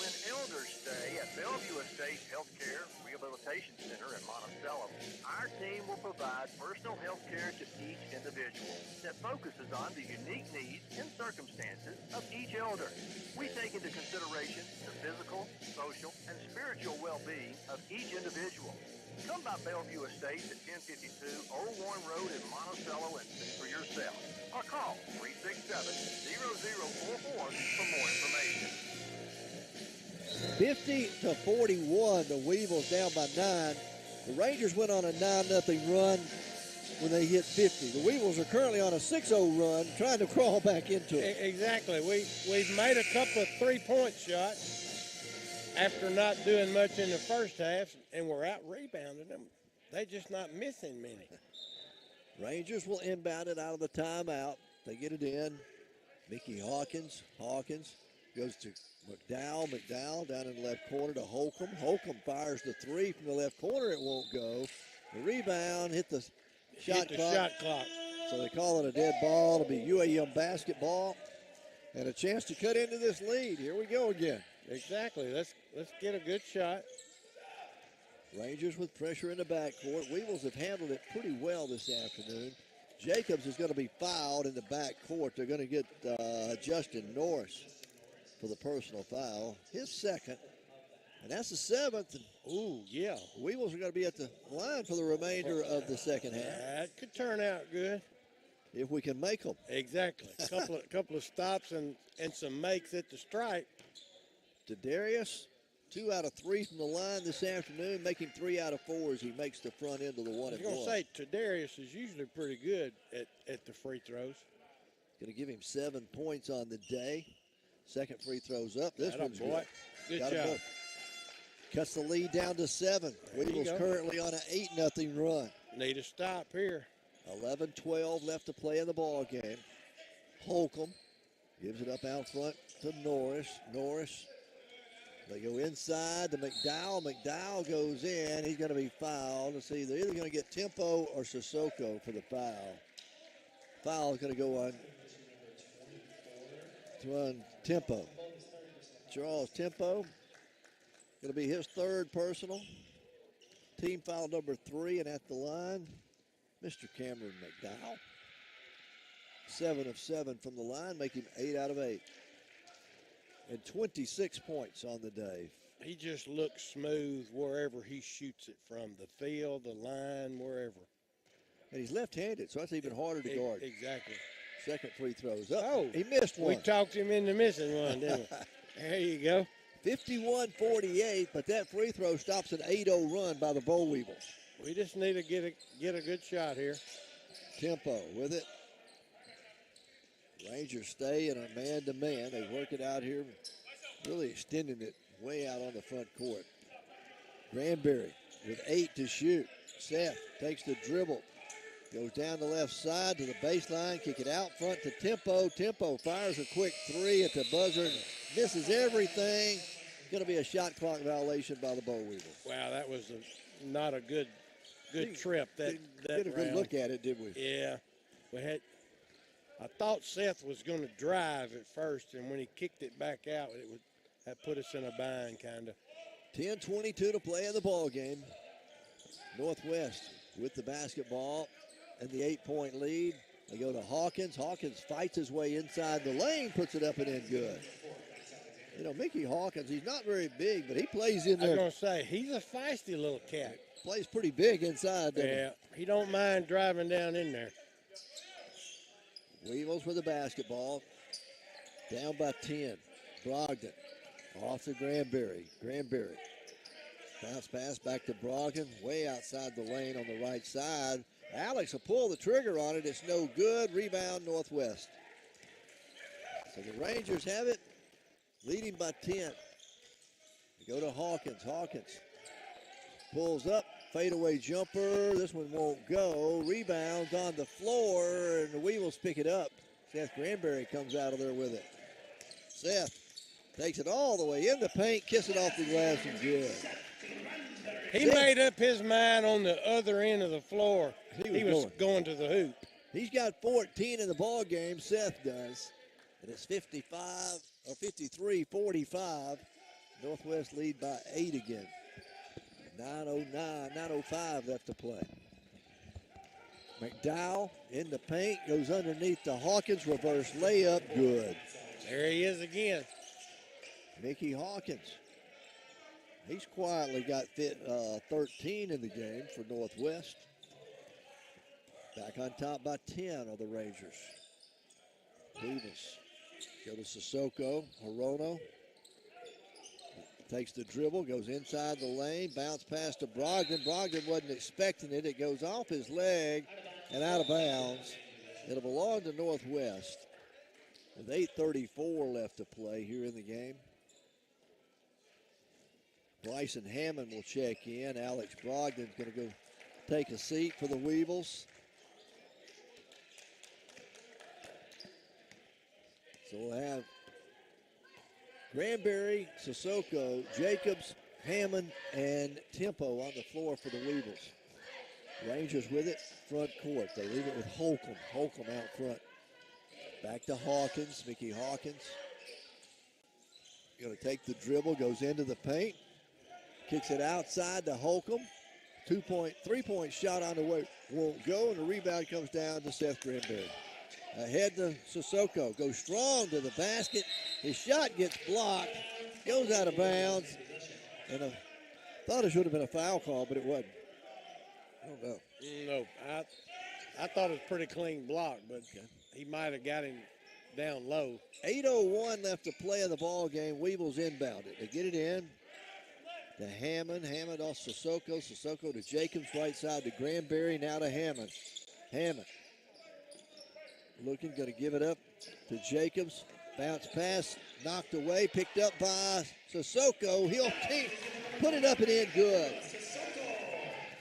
When elders stay at Bellevue Estate Healthcare Rehabilitation Center in Monticello, our team will provide personal health care to each individual that focuses on the unique needs and circumstances of each elder. We take into consideration the physical, social, and spiritual well-being of each individual. Come by Bellevue Estates at 1052 Old Warren Road in Monticello and see for yourself. Or call 367-0044 for more information. 50-41, the Weevils down by 9. The Rangers went on a 9-0 run when they hit 50. The Weevils are currently on a 6-0 run, trying to crawl back into it. Exactly. We've made a couple of three-point shots after not doing much in the first half, and we're out-rebounding them. They're just not missing many. Rangers will inbound it out of the timeout. They get it in. Mickey Hawkins goes to McDowell down in the left corner to Holcomb. Holcomb fires the three from the left corner. It won't go. The rebound hit the shot clock. So they call it a dead ball. It'll be UAM basketball and a chance to cut into this lead. Here we go again. Exactly. Let's get a good shot. Rangers with pressure in the backcourt. Weevils have handled it pretty well this afternoon. Jacobs is going to be fouled in the backcourt. They're going to get Justin Norris for the personal foul, his second, and that's the 7th. Ooh, yeah. Weevils are going to be at the line for the remainder of the second half. That could turn out good if we can make them. Exactly. couple of stops and some makes at the stripe. To Darius, 2 out of 3 from the line this afternoon, making 3 out of 4 as he makes the front end of the 1-and-1. I was going to say, Darius is usually pretty good at the free throws. Going to give him 7 points on the day. Second free throw's up. This one's boy. good. Good job. Cuts the lead down to 7. Weevils currently on an 8-0 run. Need a stop here. 11-12 left to play in the ball game. Holcomb gives it up out front to Norris. Norris, they go inside to McDowell. McDowell goes in. He's going to be fouled. Let's see, they're either going to get Tempo or Sissoko for the foul. Foul is going to go on Tempo. Charles Tempo, going to be his third personal. Team foul number 3, and at the line, Mr. Cameron McDowell. 7 of 7 from the line, make him 8 out of 8. And 26 points on the day. He just looks smooth wherever he shoots it from, the field, the line, wherever. And he's left-handed, so that's even harder to guard. Exactly. Second free throws up. Oh, he missed one. We talked him into missing one, didn't we? There you go. 51-48, but that free throw stops an 8-0 run by the Boll Weevils. We just need to get a good shot here. Tempo with it. Rangers stay in a man-to-man. They work it out here, really extending it way out on the front court. Granberry with 8 to shoot. Seth takes the dribble. Goes down the left side to the baseline, kick it out front to Tempo. Tempo fires a quick 3 at the buzzer and misses everything. Going to be a shot clock violation by the Boll Weevils. Wow, that was not a good trip. That did a good look at it, did we? Yeah, I thought Seth was going to drive at first, and when he kicked it back out, that put us in a bind, kind of. 10:22 to play in the ball game. Northwest with the basketball and the 8-point lead. They go to Hawkins. Hawkins fights his way inside the lane, puts it up and in good. You know, Mickey Hawkins, he's not very big, but he plays in there. I was going to say, he's a feisty little cat. Plays pretty big inside, doesn't Yeah, he don't mind driving down in there. Weevils with the basketball. Down by 10. Brogdon off to Granberry. Granberry. Bounce pass back to Brogdon. Way outside the lane on the right side. Alex will pull the trigger on it. It's no good. Rebound Northwest. So the Rangers have it. Leading by 10. They go to Hawkins. Hawkins pulls up. Fadeaway jumper. This one won't go. Rebounds on the floor, and the Weevils pick it up. Seth Granberry comes out of there with it. Seth takes it all the way in the paint, kiss it off the glass, and good. He made up his mind on the other end of the floor. He was going to the hoop. He's got 14 in the ball game, Seth does. And it's 53-45. Northwest lead by 8 again. 9:05 left to play. McDowell in the paint, goes underneath to Hawkins, reverse layup, good. There he is again. Mickey Hawkins. He's quietly got 13 in the game for Northwest. Back on top by 10 are the Rangers. Weevils go to Sissoko. Hirono takes the dribble, goes inside the lane, bounce pass to Brogdon. Brogdon wasn't expecting it. It goes off his leg and out of bounds. It'll belong to Northwest with 8:34 left to play here in the game. Bryson Hammond will check in. Alex Brogdon's going to go take a seat for the Weevils. So we'll have Granberry, Sissoko, Jacobs, Hammond, and Tempo on the floor for the Weevils. Rangers with it, front court. They leave it with Holcomb. Holcomb out front. Back to Hawkins, Mickey Hawkins. Going to take the dribble, goes into the paint. Kicks it outside to Holcomb. 3-point shot on the way. Won't go, and the rebound comes down to Seth Granberry. Ahead to Sissoko. Goes strong to the basket. His shot gets blocked. Goes out of bounds. And I thought it should have been a foul call, but it wasn't. I don't know. No, I thought it was pretty clean block, but he might have got him down low. 8:01 left to play in the ball game. Weevils inbound it. They get it in to Hammond. Hammond off Sissoko. Sissoko to Jacobs. Right side to Granberry. Now to Hammond. Hammond looking, going to give it up to Jacobs. Bounce pass knocked away, picked up by Sissoko. He'll put it up and in good.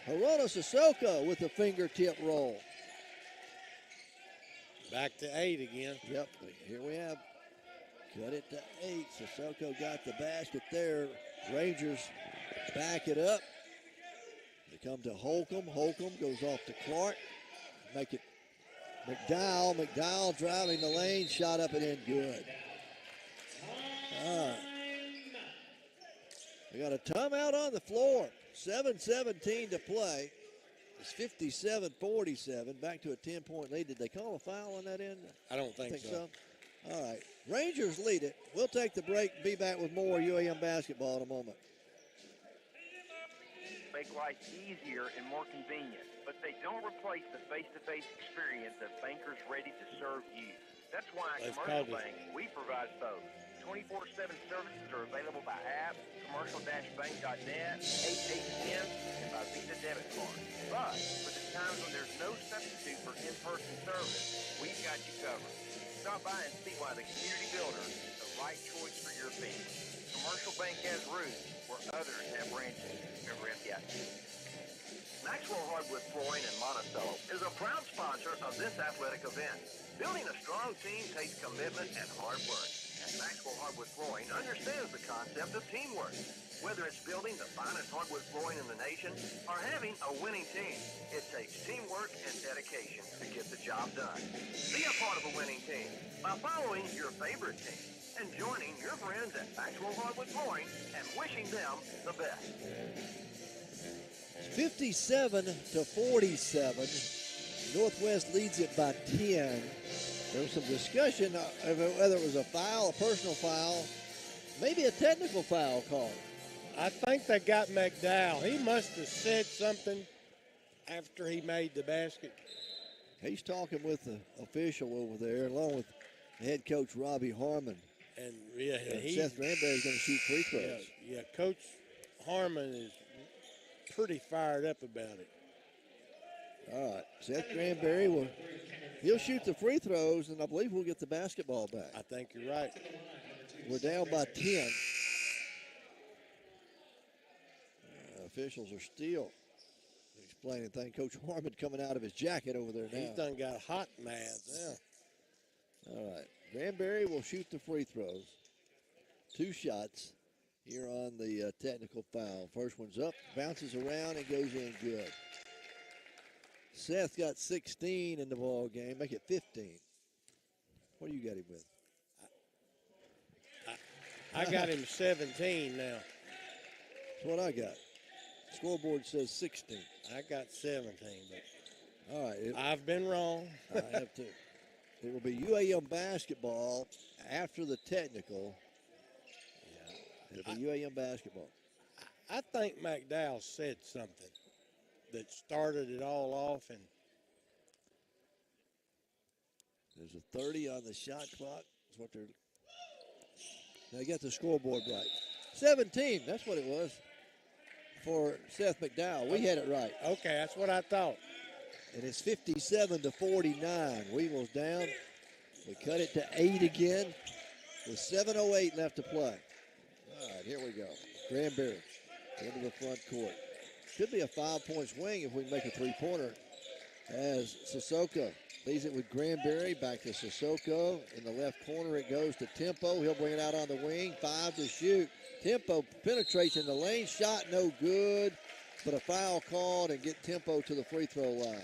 Hirono Sissoko with the fingertip roll. Back to 8 again. Yep, here we have. Cut it to 8. Sissoko got the basket there. Rangers back it up. They come to Holcomb. Holcomb goes off to Clark. Make it McDowell. McDowell driving the lane. Shot up and in good. All right. We got a timeout on the floor. 7:17 to play. It's 57-47. Back to a 10-point lead. Did they call a foul on that end? I don't think so. All right. Rangers lead it. We'll take the break and be back with more UAM basketball in a moment. Make life easier and more convenient, but they don't replace the face-to-face experience of bankers ready to serve you. That's why at Commercial Bank, we provide both. 24/7 services are available by app, commercial-bank.net, ATM, and by Visa debit card. But for the times when there's no substitute for in-person service, we've got you covered. Stop by and see why the Community Builder is the right choice for your family. Commercial Bank has roots where others have branches. Remember FDIC. Maxwell Hardwood Flooring in Monticello is a proud sponsor of this athletic event. Building a strong team takes commitment and hard work. And Maxwell Hardwood Flooring understands the concept of teamwork. Whether it's building the finest hardwood flooring in the nation or having a winning team, it takes teamwork and dedication to get the job done. Be a part of a winning team by following your favorite team and joining your friends at Maxwell Hardwood Flooring and wishing them the best. 57-47. Northwest leads it by 10. There was some discussion of whether it was a foul, a personal foul, maybe a technical foul call. I think they got McDowell. He must have said something after he made the basket. He's talking with the official over there, along with head coach Robbie Harmon. And Seth Granberry's going to shoot free throws. Yeah, Coach Harmon is pretty fired up about it. All right, Seth Granberry he'll shoot the free throws, and I believe we'll get the basketball back. I think you're right. We're down by 10. Officials are still explaining things. Coach Harmon coming out of his jacket over there now. He's done got hot mad. Yeah. All right, Granberry will shoot the free throws. 2 shots here on the technical foul. First one's up, bounces around, and goes in good. Seth got 16 in the ball game. Make it 15. What do you got him with? I got him 17 now. That's what I got. Scoreboard says 16. I got 17. But all right. I've been wrong. I have too. It will be UAM basketball after the technical. Yeah. It'll be UAM basketball. I think McDowell said something that started it all off, and there's a 30 on the shot clock. That's what they got the scoreboard right. 17, that's what it was for Seth McDowell. We had it right. Okay, that's what I thought. And it's 57-49. Weevils down. We cut it to 8 again with 7:08 left to play. All right, here we go. Granberry into the front court. Should be a 5-point swing if we make a three-pointer. As Sissoko leaves it with Granberry. Back to Sissoko. In the left corner it goes to Tempo. He'll bring it out on the wing. 5 to shoot. Tempo penetrates in the lane. Shot no good. But a foul called and get Tempo to the free throw line.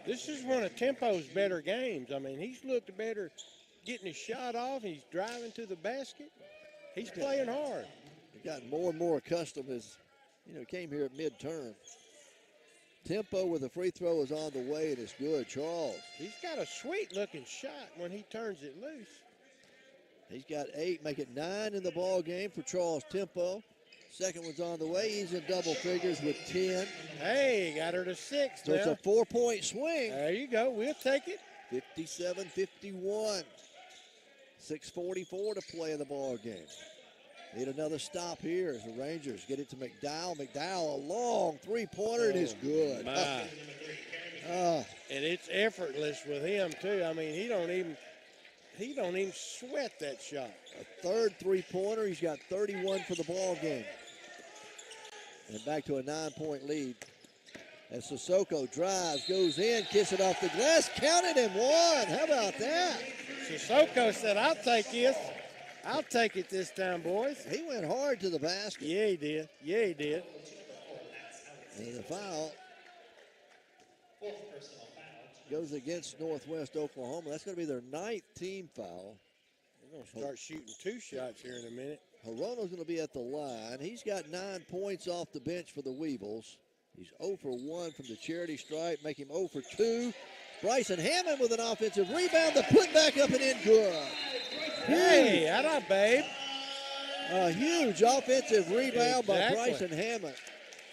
This is one of Tempo's better games. I mean, he's looked better getting his shot off. He's driving to the basket. He's playing hard. He's gotten more and more accustomed as, came here at midterm. Tempo with the free throw is on the way, and it's good. Charles. He's got a sweet-looking shot when he turns it loose. He's got 8, make it 9 in the ball game for Charles Tempo. Second one's on the way. He's in double figures with 10. Hey, got her to 6 So now. it's a 4-point swing. There you go. We'll take it. 57-51. 6:44 to play in the ball game. Need another stop here as the Rangers get it to McDowell. McDowell, a long three-pointer, and it's good. And it's effortless with him, too. I mean, he he don't even sweat that shot. A third three-pointer. He's got 31 for the ball game. And back to a 9-point lead. As Sissoko drives, goes in, kicks it off the glass, counted and one. How about that? Sissoko said, I'll take this. I'll take it this time, boys. He went hard to the basket. Yeah, he did. Yeah, he did. And the foul goes against Northwest Oklahoma. That's going to be their 9th team foul. They're going to start shooting 2 shots here in a minute. Hirono's going to be at the line. He's got 9 points off the bench for the Weevils. He's 0 for 1 from the charity stripe, make him 0 for 2. Bryson Hammond with an offensive rebound. The put back up and in good. Hey, that up, babe. A huge offensive rebound by Bryson Hammond.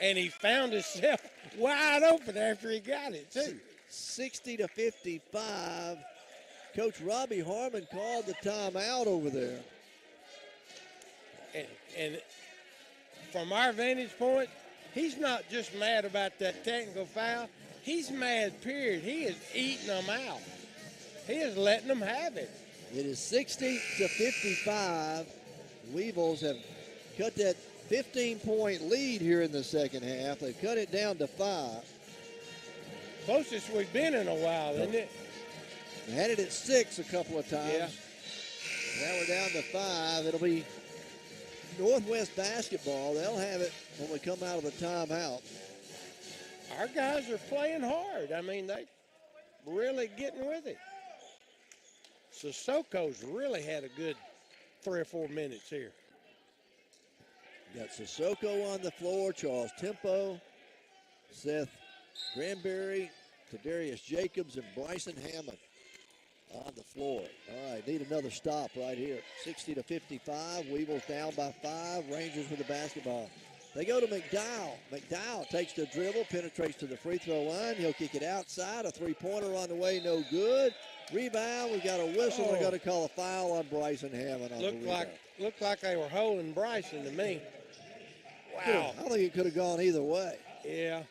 And he found himself wide open after he got it, too. 60-55. Coach Robbie Harmon called the timeout over there. And from our vantage point, he's not just mad about that technical foul. He's mad, period. He is eating them out. He is letting them have it. It is 60-55. Weevils have cut that 15-point lead here in the second half. They've cut it down to 5. Closest we've been in a while, isn't it? They had it at 6 a couple of times. Yeah. Now we're down to 5. It'll be Northwest basketball. They'll have it when we come out of the timeout. Our guys are playing hard. I mean, they really getting with it. Sissoko's really had a good 3 or 4 minutes here. You got Sissoko on the floor, Charles Tempo, Seth Granberry, Tadarius Jacobs, and Bryson Hammond on the floor. All right, need another stop right here. 60-55. Weevils down by 5. Rangers with the basketball. They go to McDowell. McDowell takes the dribble, penetrates to the free throw line. He'll kick it outside. A three-pointer on the way, no good. Rebound, we've got a whistle. They're going to call a foul on Bryson Hammond. Looked like they were holding Bryson to me. Wow. I think it could have gone either way. Yeah.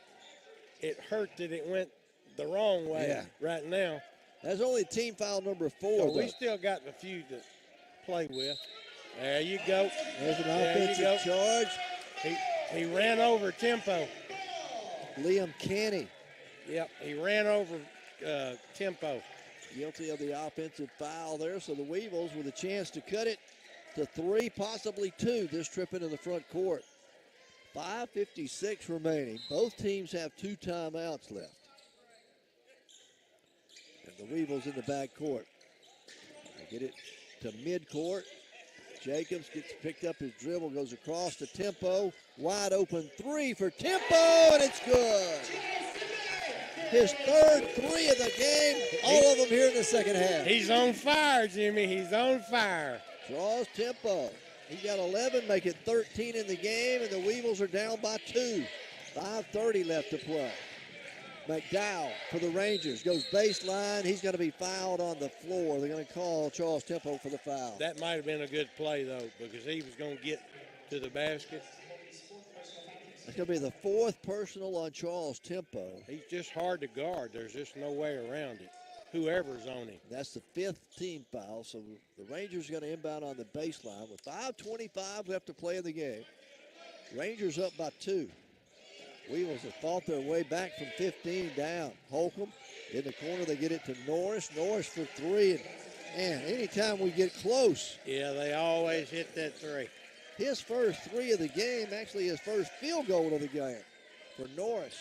It hurt that it went the wrong way right now. That's only team foul number 4. So we still got a few to play with. There you go. There's an offensive charge. He ran over Tempo. Liam Canny. Yep, he ran over Tempo. Guilty of the offensive foul there, so the Weevils with a chance to cut it to 3, possibly 2 this trip into the front court. 5:56 remaining. Both teams have 2 timeouts left. And the Weevils in the back court. They get it to midcourt. Jacobs gets picked up his dribble, goes across to Tempo. Wide open 3 for Tempo, and it's good. His 3rd 3 of the game, all of them here in the second half. He's on fire, Jimmy. He's on fire. Draws Tempo. He got 11, make it 13 in the game, and the Weevils are down by 2. 5:30 left to play. McDowell for the Rangers goes baseline. He's going to be fouled on the floor. They're going to call Charles Tempo for the foul. That might have been a good play, though, because he was going to get to the basket. It's going to be the 4th personal on Charles Tempo. He's just hard to guard. There's just no way around it, whoever's on him. That's the 5th team foul, so the Rangers are going to inbound on the baseline with 5:25 left to play in the game. Rangers up by 2. Weevils have fought their way back from 15 down. Holcomb in the corner. They get it to Norris. Norris for 3. And anytime we get close. Yeah, they always hit that 3. His first 3 of the game, actually his first field goal of the game for Norris.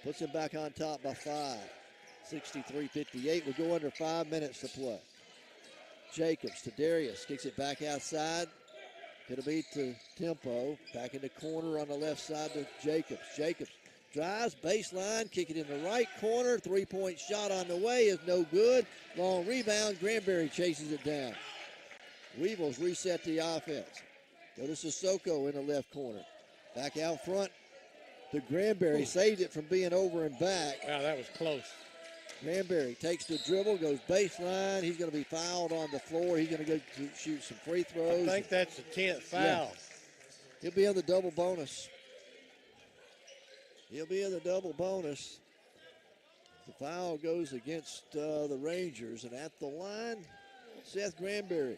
Puts him back on top by 5. 63-58. We go under 5 minutes to play. Jacobs to Darius. Kicks it back outside. Going to beat to Tempo. Back in the corner on the left side to Jacobs. Jacobs drives, baseline, kick it in the right corner. 3-point shot on the way is no good. Long rebound. Granberry chases it down. Weevils reset the offense. Go to Sissoko in the left corner. Back out front to Granberry. Saved it from being over and back. Wow, that was close. Granberry takes the dribble, goes baseline. He's going to be fouled on the floor. He's going to go to shoot some free throws. I think that's the 10th foul. Yeah. He'll be in the double bonus. He'll be in the double bonus. The foul goes against the Rangers. And at the line, Seth Granberry,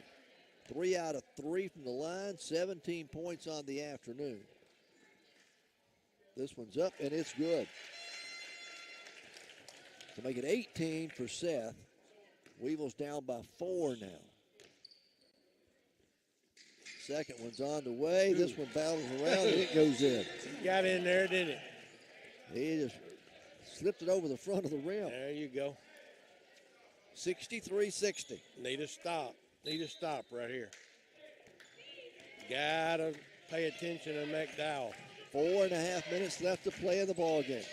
3 out of 3 from the line, 17 points on the afternoon. This one's up, and it's good. To make it 18 for Seth. Weevils down by 4 now. Second one's on the way. This one bounces around, and it goes in. He got in there, didn't it? He just slipped it over the front of the rim. There you go. 63-60. Need a stop. Need a stop right here. Gotta pay attention to McDowell. 4.5 minutes left to play in the ball game.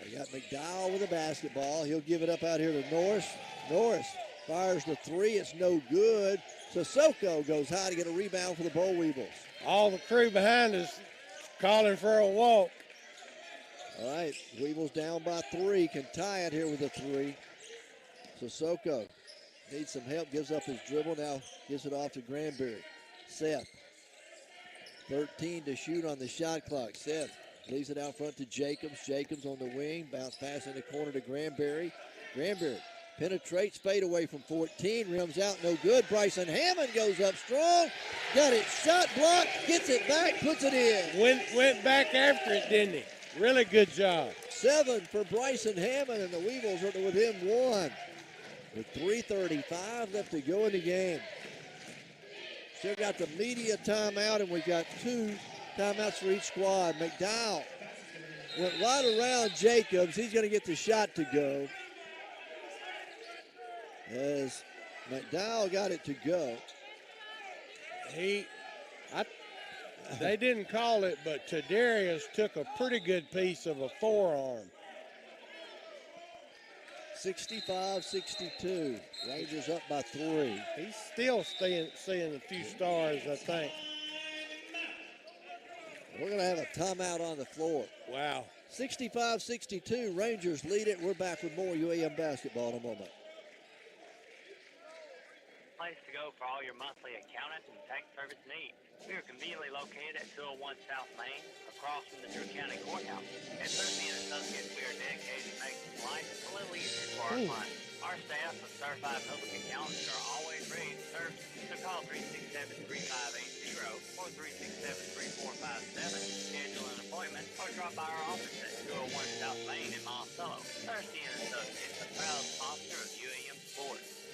They got McDowell with the basketball. He'll give it up out here to Norris. Norris fires the 3. It's no good. Sissoko goes high to get a rebound for the Boll Weevils. All the crew behind us calling for a walk. All right, Weevils down by 3. Can tie it here with a 3. Sissoko needs some help, gives up his dribble. Now gives it off to Granberry. Seth, 13 to shoot on the shot clock. Seth leaves it out front to Jacobs. Jacobs on the wing. Bounce pass in the corner to Granberry. Granberry penetrates, fade away from 14. Rims out, no good. Bryson Hammond goes up strong. Got it shot blocked. Gets it back, puts it in. Went back after it, didn't he? Really good job. 7 for Bryson Hammond, and the Weevils are within 1. With 3:35 left to go in the game. Still got the media timeout, and we've got 2 timeouts for each squad. McDowell went right around Jacobs. He's going to get the shot to go. As McDowell got it to go. They didn't call it, but Tadarius took a pretty good piece of a forearm. 65-62. Rangers up by 3. He's still seeing a few stars, I think. We're going to have a timeout on the floor. Wow. 65-62. Rangers lead it. We're back with more UAM basketball in a moment. Place to go for all your monthly accountant and tax service needs. We are conveniently located at 201 South Main, across from the Drew County Courthouse. At 𝗗𝗜𝗦𝗖𝗟𝗔𝗜𝗍𝗔 and we are dedicated to making life a little easier for our clients. Our staff of certified public accountants are always ready to serve. So call 367-3580 or 367-3457, schedule an appointment, or drop by our office at 201 South Main in Monticello. 𝗗𝗜𝗦𝗖𝗟𝗔𝗜𝗍𝗔 is the proud sponsor of UAM Sports.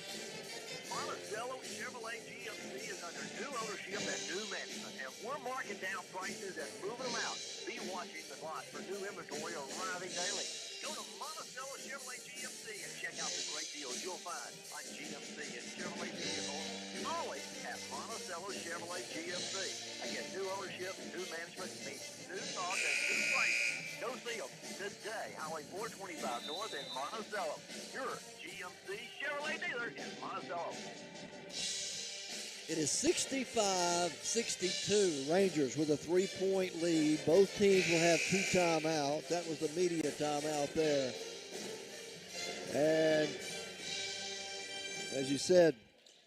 Monticello Chevrolet GMC is under new ownership and new management, and we're marking down prices and moving them out. Be watching the lot for new inventory arriving daily. Go to Monticello Chevrolet GMC and check out the great deals you'll find on GMC and Chevrolet vehicles. Always at Monticello Chevrolet GMC. Again, new ownership, new management means new thoughts and new prices. Go see them today, Highway 425 North in Monticello. Your GMC Chevrolet dealer in Monticello. It is 65-62. Rangers with a 3-point lead. Both teams will have 2 timeouts. That was the media timeout there. And as you said,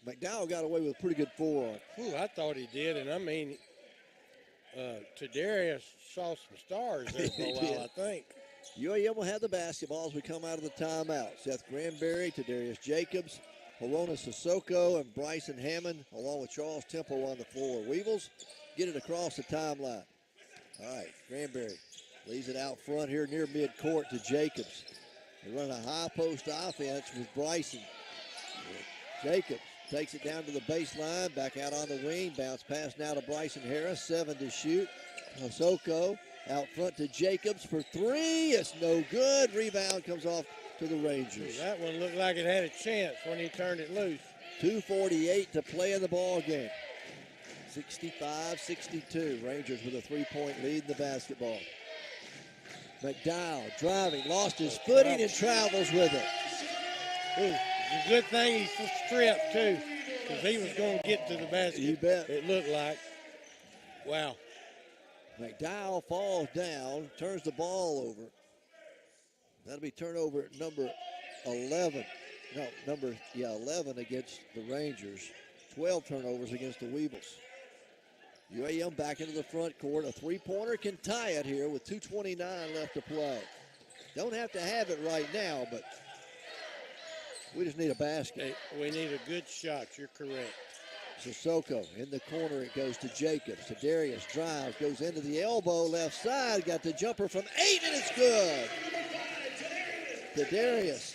McDowell got away with a pretty good forearm. Ooh, I thought he did, and I mean, Tadarius saw some stars there for a while, I think. UAM will have the basketball as we come out of the timeout. Seth Granberry, Tadarius Jacobs, Harona Sissoko, and Bryson Hammond, along with Charles Temple on the floor. Weevils get it across the timeline. All right, Granberry leaves it out front here near midcourt to Jacobs. They run a high post offense with Bryson. Jacobs takes it down to the baseline, back out on the wing. Bounce pass now to Bryson Harris, 7 to shoot. Sissoko out front to Jacobs for 3. It's no good. Rebound comes off to the Rangers. That one looked like it had a chance when he turned it loose. 2:48 to play in the ball game. 65-62. Rangers with a 3-point lead in the basketball. McDowell driving, lost his footing and travels with it. Ooh, it's a good thing he stripped too, because he was going to get to the basket. You bet. It looked like. Wow. McDowell falls down, turns the ball over. That'll be turnover at number 11. No, 11 against the Rangers. 12 turnovers against the Weevils. UAM back into the front court. A 3-pointer can tie it here with 2:29 left to play. Don't have to have it right now, but We just need a basket. We need a good shot. You're correct. Sissoko in the corner. It goes to Jacobs. To Darius drives. Goes into the elbow. Left side. Got the jumper from 8, and it's good. To Darius.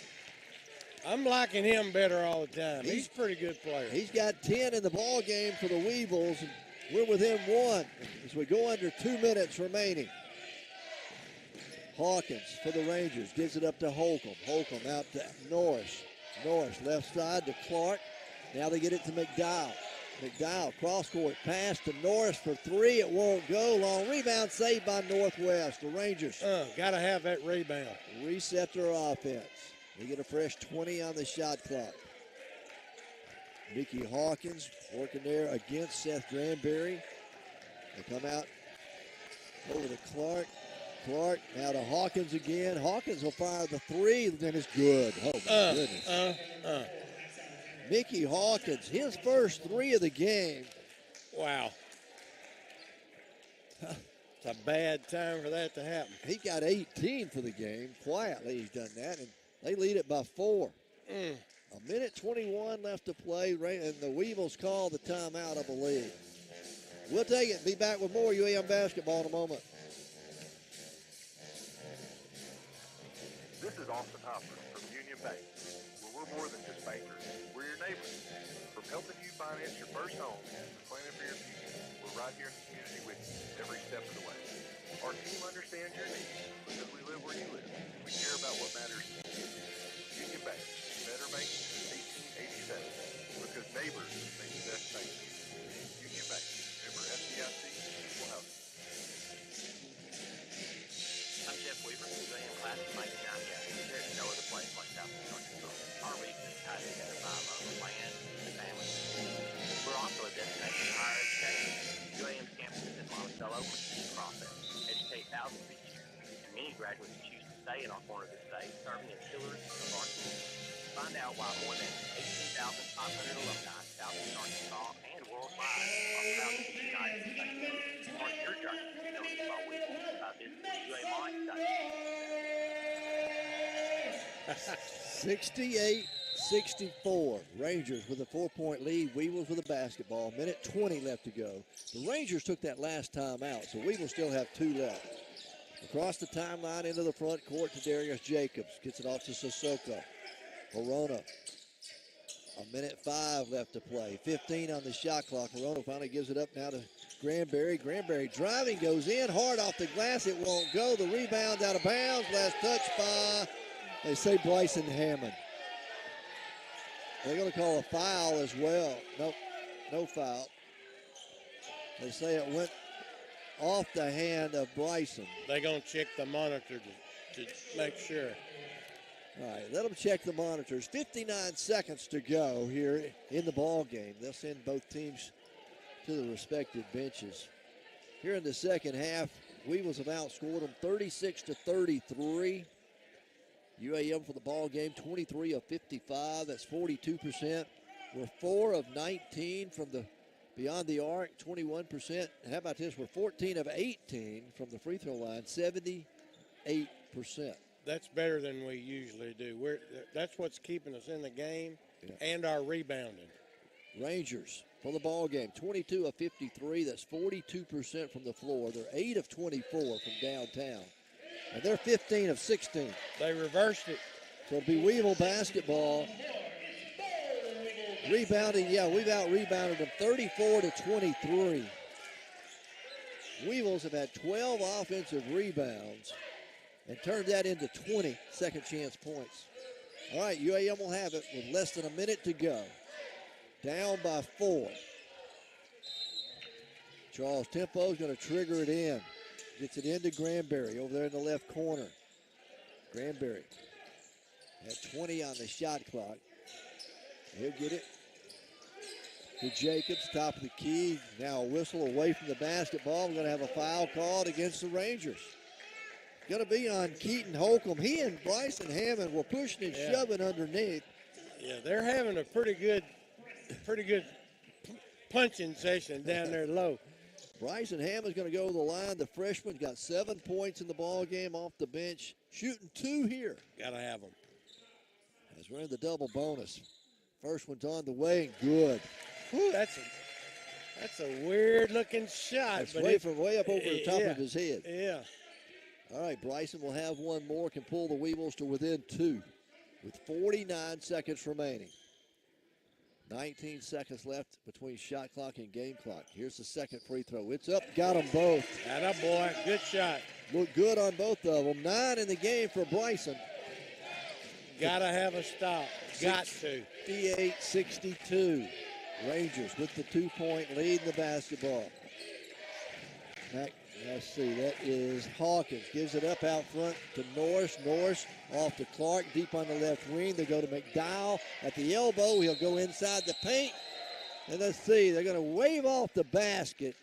I'm liking him better all the time. He's a pretty good player. He's got 10 in the ball game for the Weevils. And we're within 1 as we go under 2 minutes remaining. Hawkins for the Rangers. Gives it up to Holcomb. Holcomb out to Norris. Norris left side to Clark. Now they get it to McDowell. McDowell cross-court pass to Norris for 3. It won't go. Long rebound saved by Northwest. The Rangers. Got to have that rebound. Reset their offense. They get a fresh 20 on the shot clock. Mickey Hawkins working there against Seth Granberry. They come out over to Clark. Clark now to Hawkins again. Hawkins will fire the 3, then it's good. Oh, my goodness. Mickey Hawkins, his first 3 of the game. Wow. It's a bad time for that to happen. He got 18 for the game. Quietly, he's done that, and they lead it by 4. A minute 21 left to play, and the Weevils call the timeout, I believe. We'll take it. Be back with more UAM basketball in a moment. This is Austin Hopper from Union Bank, where we're more than just bankers. We're your neighbors. From helping you finance your first home to planning for your future, we're right here in the community with you every step of the way. Our team understands your needs because we live where you live. We care about what matters to you. Union Bank, better banking since 1887, because neighbors make the best bankers. Union Bank, member FDIC, equal housing. I'm Jeff Weaver from UAM Class of 1998. There's no other place like Southeast Arkansas. Our region is tied together by love of land and family. We're also a destination for higher education. UAM's campuses in Monticello and Crawford educate thousands each year, and many graduates choose to stay in our corner of the state, serving as pillars of our community. Find out why more than 18,500 alumni in Southeast Arkansas and worldwide are proud to be united in faith. Start your journey to knowing about Weevils by visiting UAM. 68-64. Rangers with a 4-point lead. Weevils with a basketball. Minute 20 left to go. The Rangers took that last time out, so Weevils still have 2 left. Across the timeline into the front court to Darius Jacobs. Gets it off to Sissoko. Corona. A minute 5 left to play. 15 on the shot clock. Corona finally gives it up now to Granberry. Granberry driving, goes in, hard off the glass. It won't go. The rebound out of bounds. Last touch by, they say, Bryson Hammond. They're going to call a foul as well. Nope, no foul. They say it went off the hand of Bryson. They're going to check the monitor to make sure. All right, let them check the monitors. 59 seconds to go here in the ball game. They'll send both teams to the respective benches. Here in the second half, Weevils have outscored them 36-33. UAM for the ball game, 23 of 55. That's 42%. We're 4 of 19 from the beyond the arc, 21%. How about this? We're 14 of 18 from the free throw line, 78%. That's better than we usually do. That's what's keeping us in the game and our rebounding. Rangers for the ball game, 22 of 53. That's 42% from the floor. They're 8 of 24 from downtown. And they're 15 of 16. They reversed it. So it'll be Weevil basketball. Rebounding, we've out-rebounded them 34-23. Weevils have had 12 offensive rebounds and turned that into 20 second chance points. All right, UAM will have it with less than a minute to go. Down by 4. Charles Tempo is going to trigger it in. Gets it into Granberry over there in the left corner. Granberry at 20 on the shot clock. He'll get it to Jacobs, top of the key. Now a whistle away from the basketball. We're going to have a foul called against the Rangers. Going to be on Keaton Holcomb. He and Bryson Hammond were pushing and shoving underneath. Yeah, they're having a pretty good punching session down there low. Bryson Hammond's going to go to the line. The freshman's got 7 points in the ball game off the bench. Shooting 2 here. Got to have them. As we're in the double bonus. First one's on the way and good. Whew, that's a weird-looking shot. It's but way up over the top of his head. Yeah. All right, Bryson will have one more, can pull the Weevils to within 2 with 49 seconds remaining. 19 seconds left between shot clock and game clock. Here's the second free throw. It's up, got them both. Atta boy, good shot. Looked good on both of them. 9 in the game for Bryson. Gotta have a stop. Got to. 58-62. Rangers with the 2-point lead in the basketball. Let's see, that is Hawkins. Gives it up out front to Norris. Norris off to Clark, deep on the left wing. They go to McDowell at the elbow. He'll go inside the paint. And let's see, they're going to wave off the basket.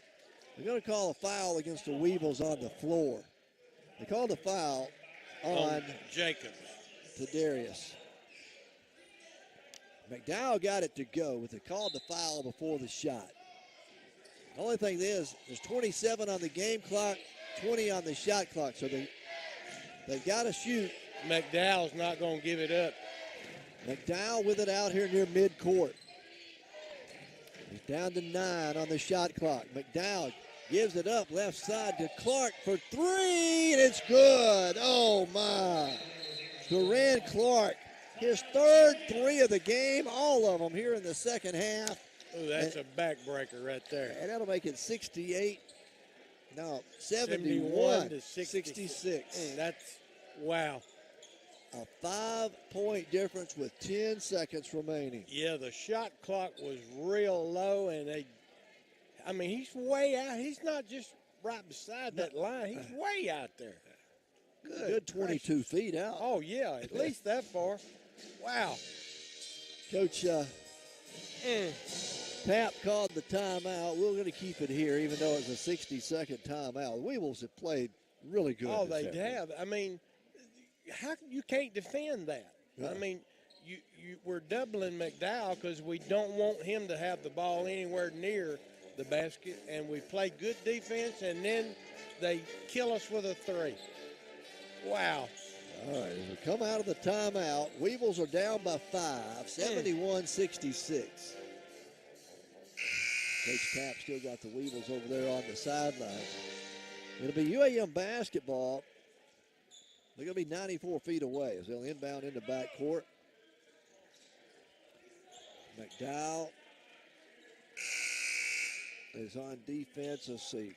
They're going to call a foul against the Weevils on the floor. They called a foul on Jacobs. To Darius. McDowell got it to go, but they called the foul before the shot. The only thing is, there's 27 on the game clock, 20 on the shot clock, so they've got to shoot. McDowell's not going to give it up. McDowell with it out here near midcourt. He's down to 9 on the shot clock. McDowell gives it up left side to Clark for 3, and it's good. Oh, my. Duran Clark, his third 3 of the game, all of them here in the second half. Oh, that's a backbreaker right there. And that'll make it 71 to 66. That's, wow. A 5-point difference with 10 seconds remaining. Yeah, the shot clock was real low, and he's way out. He's not just right beside that line. He's way out there. Good 22 feet out. Oh, yeah, at least that far. Wow. Coach Pap called the timeout. We're going to keep it here, even though it's a 60-second timeout. The Weevils have played really good. Oh, they have. I mean, you can't defend that. Yeah. I mean, we're doubling McDowell because we don't want him to have the ball anywhere near the basket, and we play good defense, and then they kill us with a 3. Wow. All right, as we come out of the timeout, Weevils are down by 5, 71-66. Coach Pap still got the Weevils over there on the sideline. It'll be UAM basketball. They're going to be 94 feet away as they'll inbound into backcourt. McDowell is on defense. Let's see.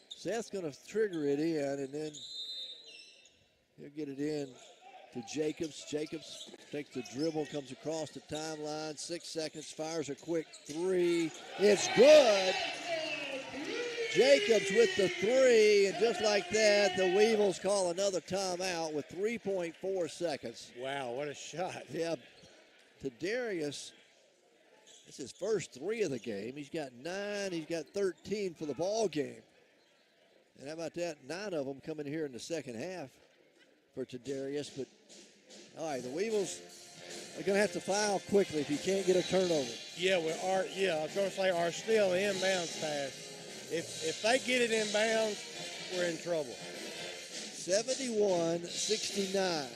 Seth's going to trigger it in, and then he'll get it in to Jacobs. Jacobs takes the dribble, comes across the timeline, 6 seconds, fires a quick 3. It's good. Jacobs with the 3, and just like that, the Weevils call another timeout with 3.4 seconds. Wow, what a shot. Yeah, to Darius, it's his first 3 of the game. He's got 9, he's got 13 for the ball game. And how about that? 9 of them coming here in the second half for Tadarius. But, all right, the Weevils are going to have to foul quickly if you can't get a turnover. Yeah, I was going to say our still inbounds pass. If they get it inbounds, we're in trouble. 71-69.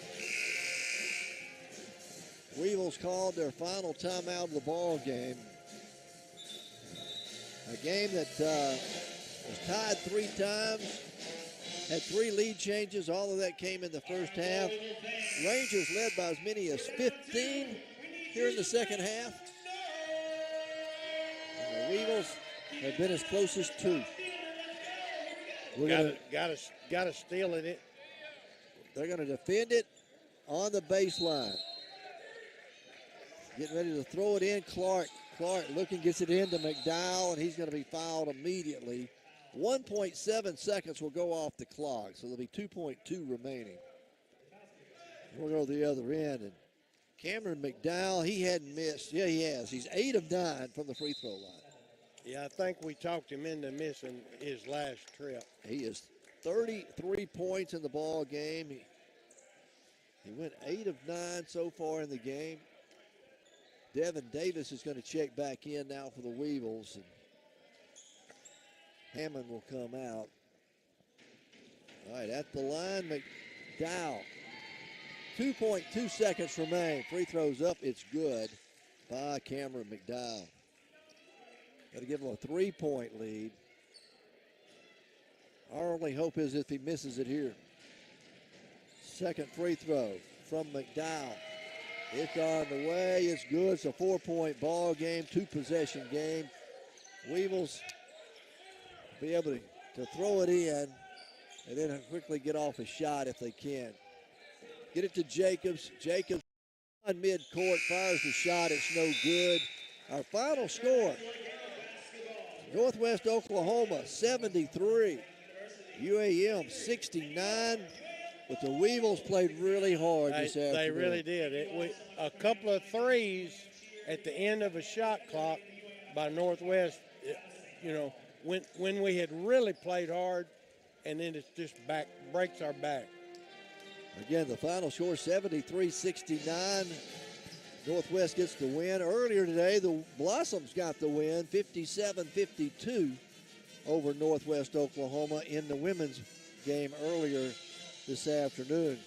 Weevils called their final timeout of the ball game. A game that was tied 3 times, had 3 lead changes. All of that came in the first half. Rangers led by as many as 15 here in the second half. And the Weevils have been as close as 2. Gotta steal it. They're going to defend it on the baseline. Getting ready to throw it in. Clark looking, gets it into McDowell, and he's going to be fouled immediately. 1.7 seconds will go off the clock, so there'll be 2.2 remaining. We'll go to the other end, and Cameron McDowell, he hadn't missed. Yeah, he has. He's 8 of 9 from the free throw line. Yeah, I think we talked him into missing his last trip. He is 33 points in the ball game. He went 8 of 9 so far in the game. Devin Davis is going to check back in now for the Weevils. And Hammond will come out. All right, at the line, McDowell. 2.2 seconds remain. Free throws up. It's good by Cameron McDowell. Got to give him a 3-point lead. Our only hope is if he misses it here. Second free throw from McDowell. It's on the way. It's good. It's a 4-point ball game, 2-possession game. Weevils be able to throw it in and then quickly get off a shot if they can. Get it to Jacobs. Jacobs on midcourt, fires the shot. It's no good. Our final score, Northwest Oklahoma 73, UAM 69. But the Weevils played really hard this afternoon. They really did. A couple of threes at the end of a shot clock by Northwest, when we had really played hard, and then it just breaks our back. Again, the final score 73-69. Northwest gets the win. Earlier today, the Blossoms got the win, 57-52 over Northwest Oklahoma in the women's game earlier this afternoon.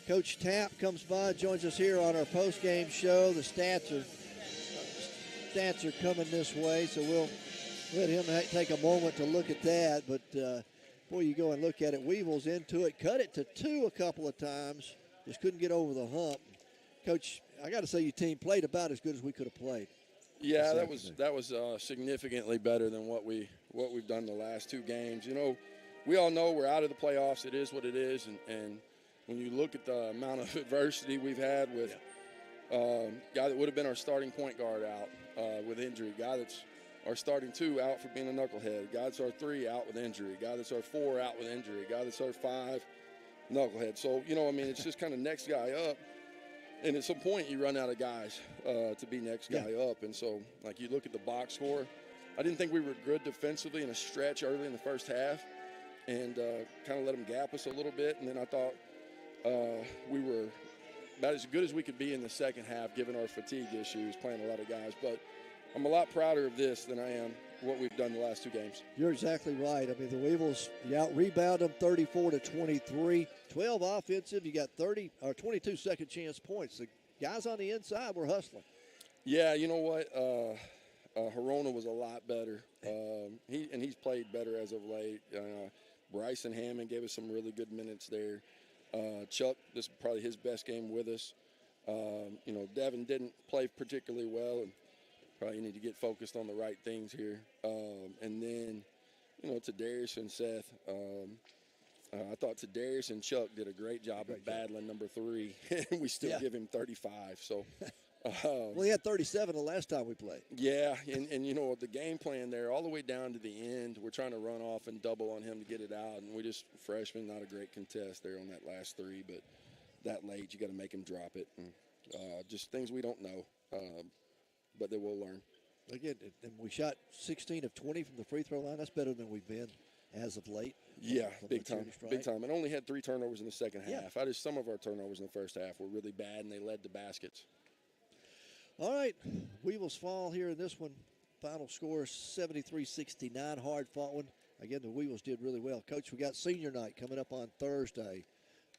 Coach Tapp comes by, joins us here on our post-game show. The stats are coming this way, so we'll let him take a moment to look at that. But before you go and look at it, Weevils into it, cut it to 2 a couple of times, just couldn't get over the hump. Coach, I got to say your team played about as good as we could have played. Yeah, that was significantly better than what we've done the last 2 games. We all know we're out of the playoffs. It is what it is, and when you look at the amount of adversity we've had with guy that would have been our starting point guard out with injury, guy that's our starting 2 out for being a knucklehead, guy that's our 3 out with injury, guy that's our 4 out with injury, guy that's our 5 knucklehead. So, it's just kind of next guy up. And at some point, you run out of guys to be next guy up. And so, you look at the box score, I didn't think we were good defensively in a stretch early in the first half and kind of let them gap us a little bit. And then I thought we were about as good as we could be in the second half, given our fatigue issues, playing a lot of guys. But I'm a lot prouder of this than I am what we've done the last 2 games. You're exactly right. The Weevils, you out-rebound them 34-23, 12 offensive. You got 22 second chance points. The guys on the inside were hustling. Yeah, you know what? Herona was a lot better. He's played better as of late. Bryson Hammond gave us some really good minutes there. Chuck, this is probably his best game with us. Devin didn't play particularly well, and probably need to get focused on the right things here. And then, Tadarius and Seth, I thought Tadarius and Chuck did a great job of battling number 3, and we still give him 35. So, well, he had 37 the last time we played. Yeah, and the game plan there, all the way down to the end, we're trying to run off and double on him to get it out, and we just, freshman, not a great contest there on that last 3, but that late, you got to make him drop it. And just things we don't know. But then we'll learn. Again, and we shot 16 of 20 from the free throw line. That's better than we've been as of late. Yeah, big time, And only had 3 turnovers in the second half. Some of our turnovers in the first half were really bad, and they led to baskets. All right, Weevils fall here in this one. Final score 73-69, hard-fought one. Again, the Weevils did really well. Coach, we got senior night coming up on Thursday.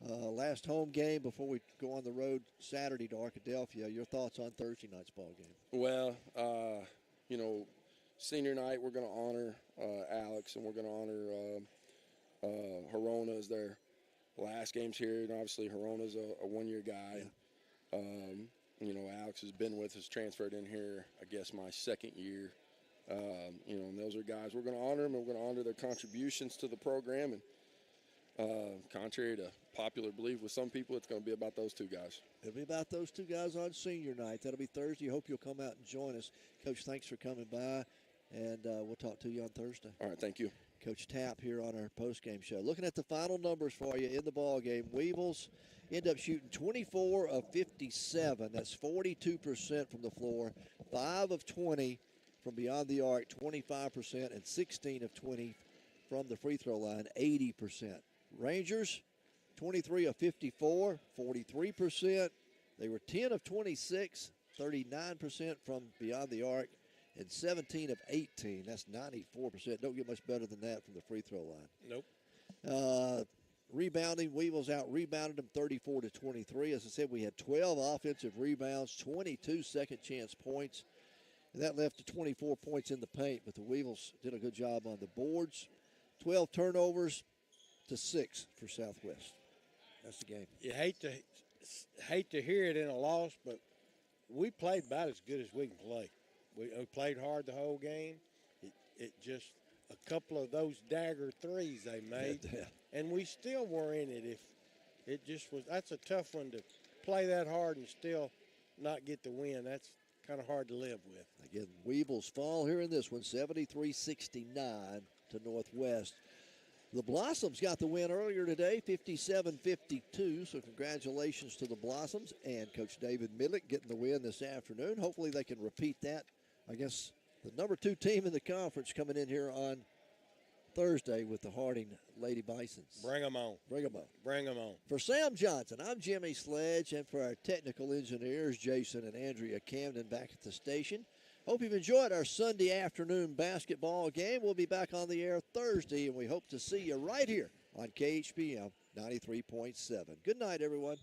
Last home game before we go on the road Saturday to Arkadelphia. Your thoughts on Thursday night's ball game? Well, senior night, we're going to honor Alex, and we're going to honor Herona as their last games here. And obviously, Herona's a one-year guy. Alex has been with us, transferred in here, I guess, my second year. And those are guys we're going to honor them, and we're going to honor their contributions to the program. And contrary to popular belief with some people, it's going to be about those 2 guys. It'll be about those 2 guys on senior night. That'll be Thursday. Hope you'll come out and join us. Coach, thanks for coming by, and we'll talk to you on Thursday. All right, thank you. Coach Tapp here on our postgame show. Looking at the final numbers for you in the ball game, Weevils end up shooting 24 of 57. That's 42% from the floor, 5 of 20 from beyond the arc, 25%, and 16 of 20 from the free throw line, 80%. Rangers, 23 of 54, 43%. They were 10 of 26, 39% from beyond the arc, and 17 of 18. That's 94%. Don't get much better than that from the free throw line. Nope. Rebounding, Weevils out-rebounded them 34-23. As I said, we had 12 offensive rebounds, 22 second-chance points, and that left to 24 points in the paint, but the Weevils did a good job on the boards. 12 turnovers to 6 for Southwest. That's the game. You hate to hear it in a loss, but we played about as good as we can play. We played hard the whole game. It just a couple of those dagger threes they made, and we still were in it. If it just was, that's a tough one to play that hard and still not get the win. That's kind of hard to live with. Again, Weevils fall here in this one, 73-69 to Northwest. The Blossoms got the win earlier today, 57-52, so congratulations to the Blossoms and Coach David Midlick getting the win this afternoon. Hopefully they can repeat that against the number 2 team in the conference coming in here on Thursday with the Harding Lady Bisons. Bring them on. Bring them on. Bring them on. For Sam Johnson, I'm Jimmy Sledge, and for our technical engineers, Jason and Andrea Camden back at the station. Hope you've enjoyed our Sunday afternoon basketball game. We'll be back on the air Thursday, and we hope to see you right here on KHPM 93.7. Good night, everyone.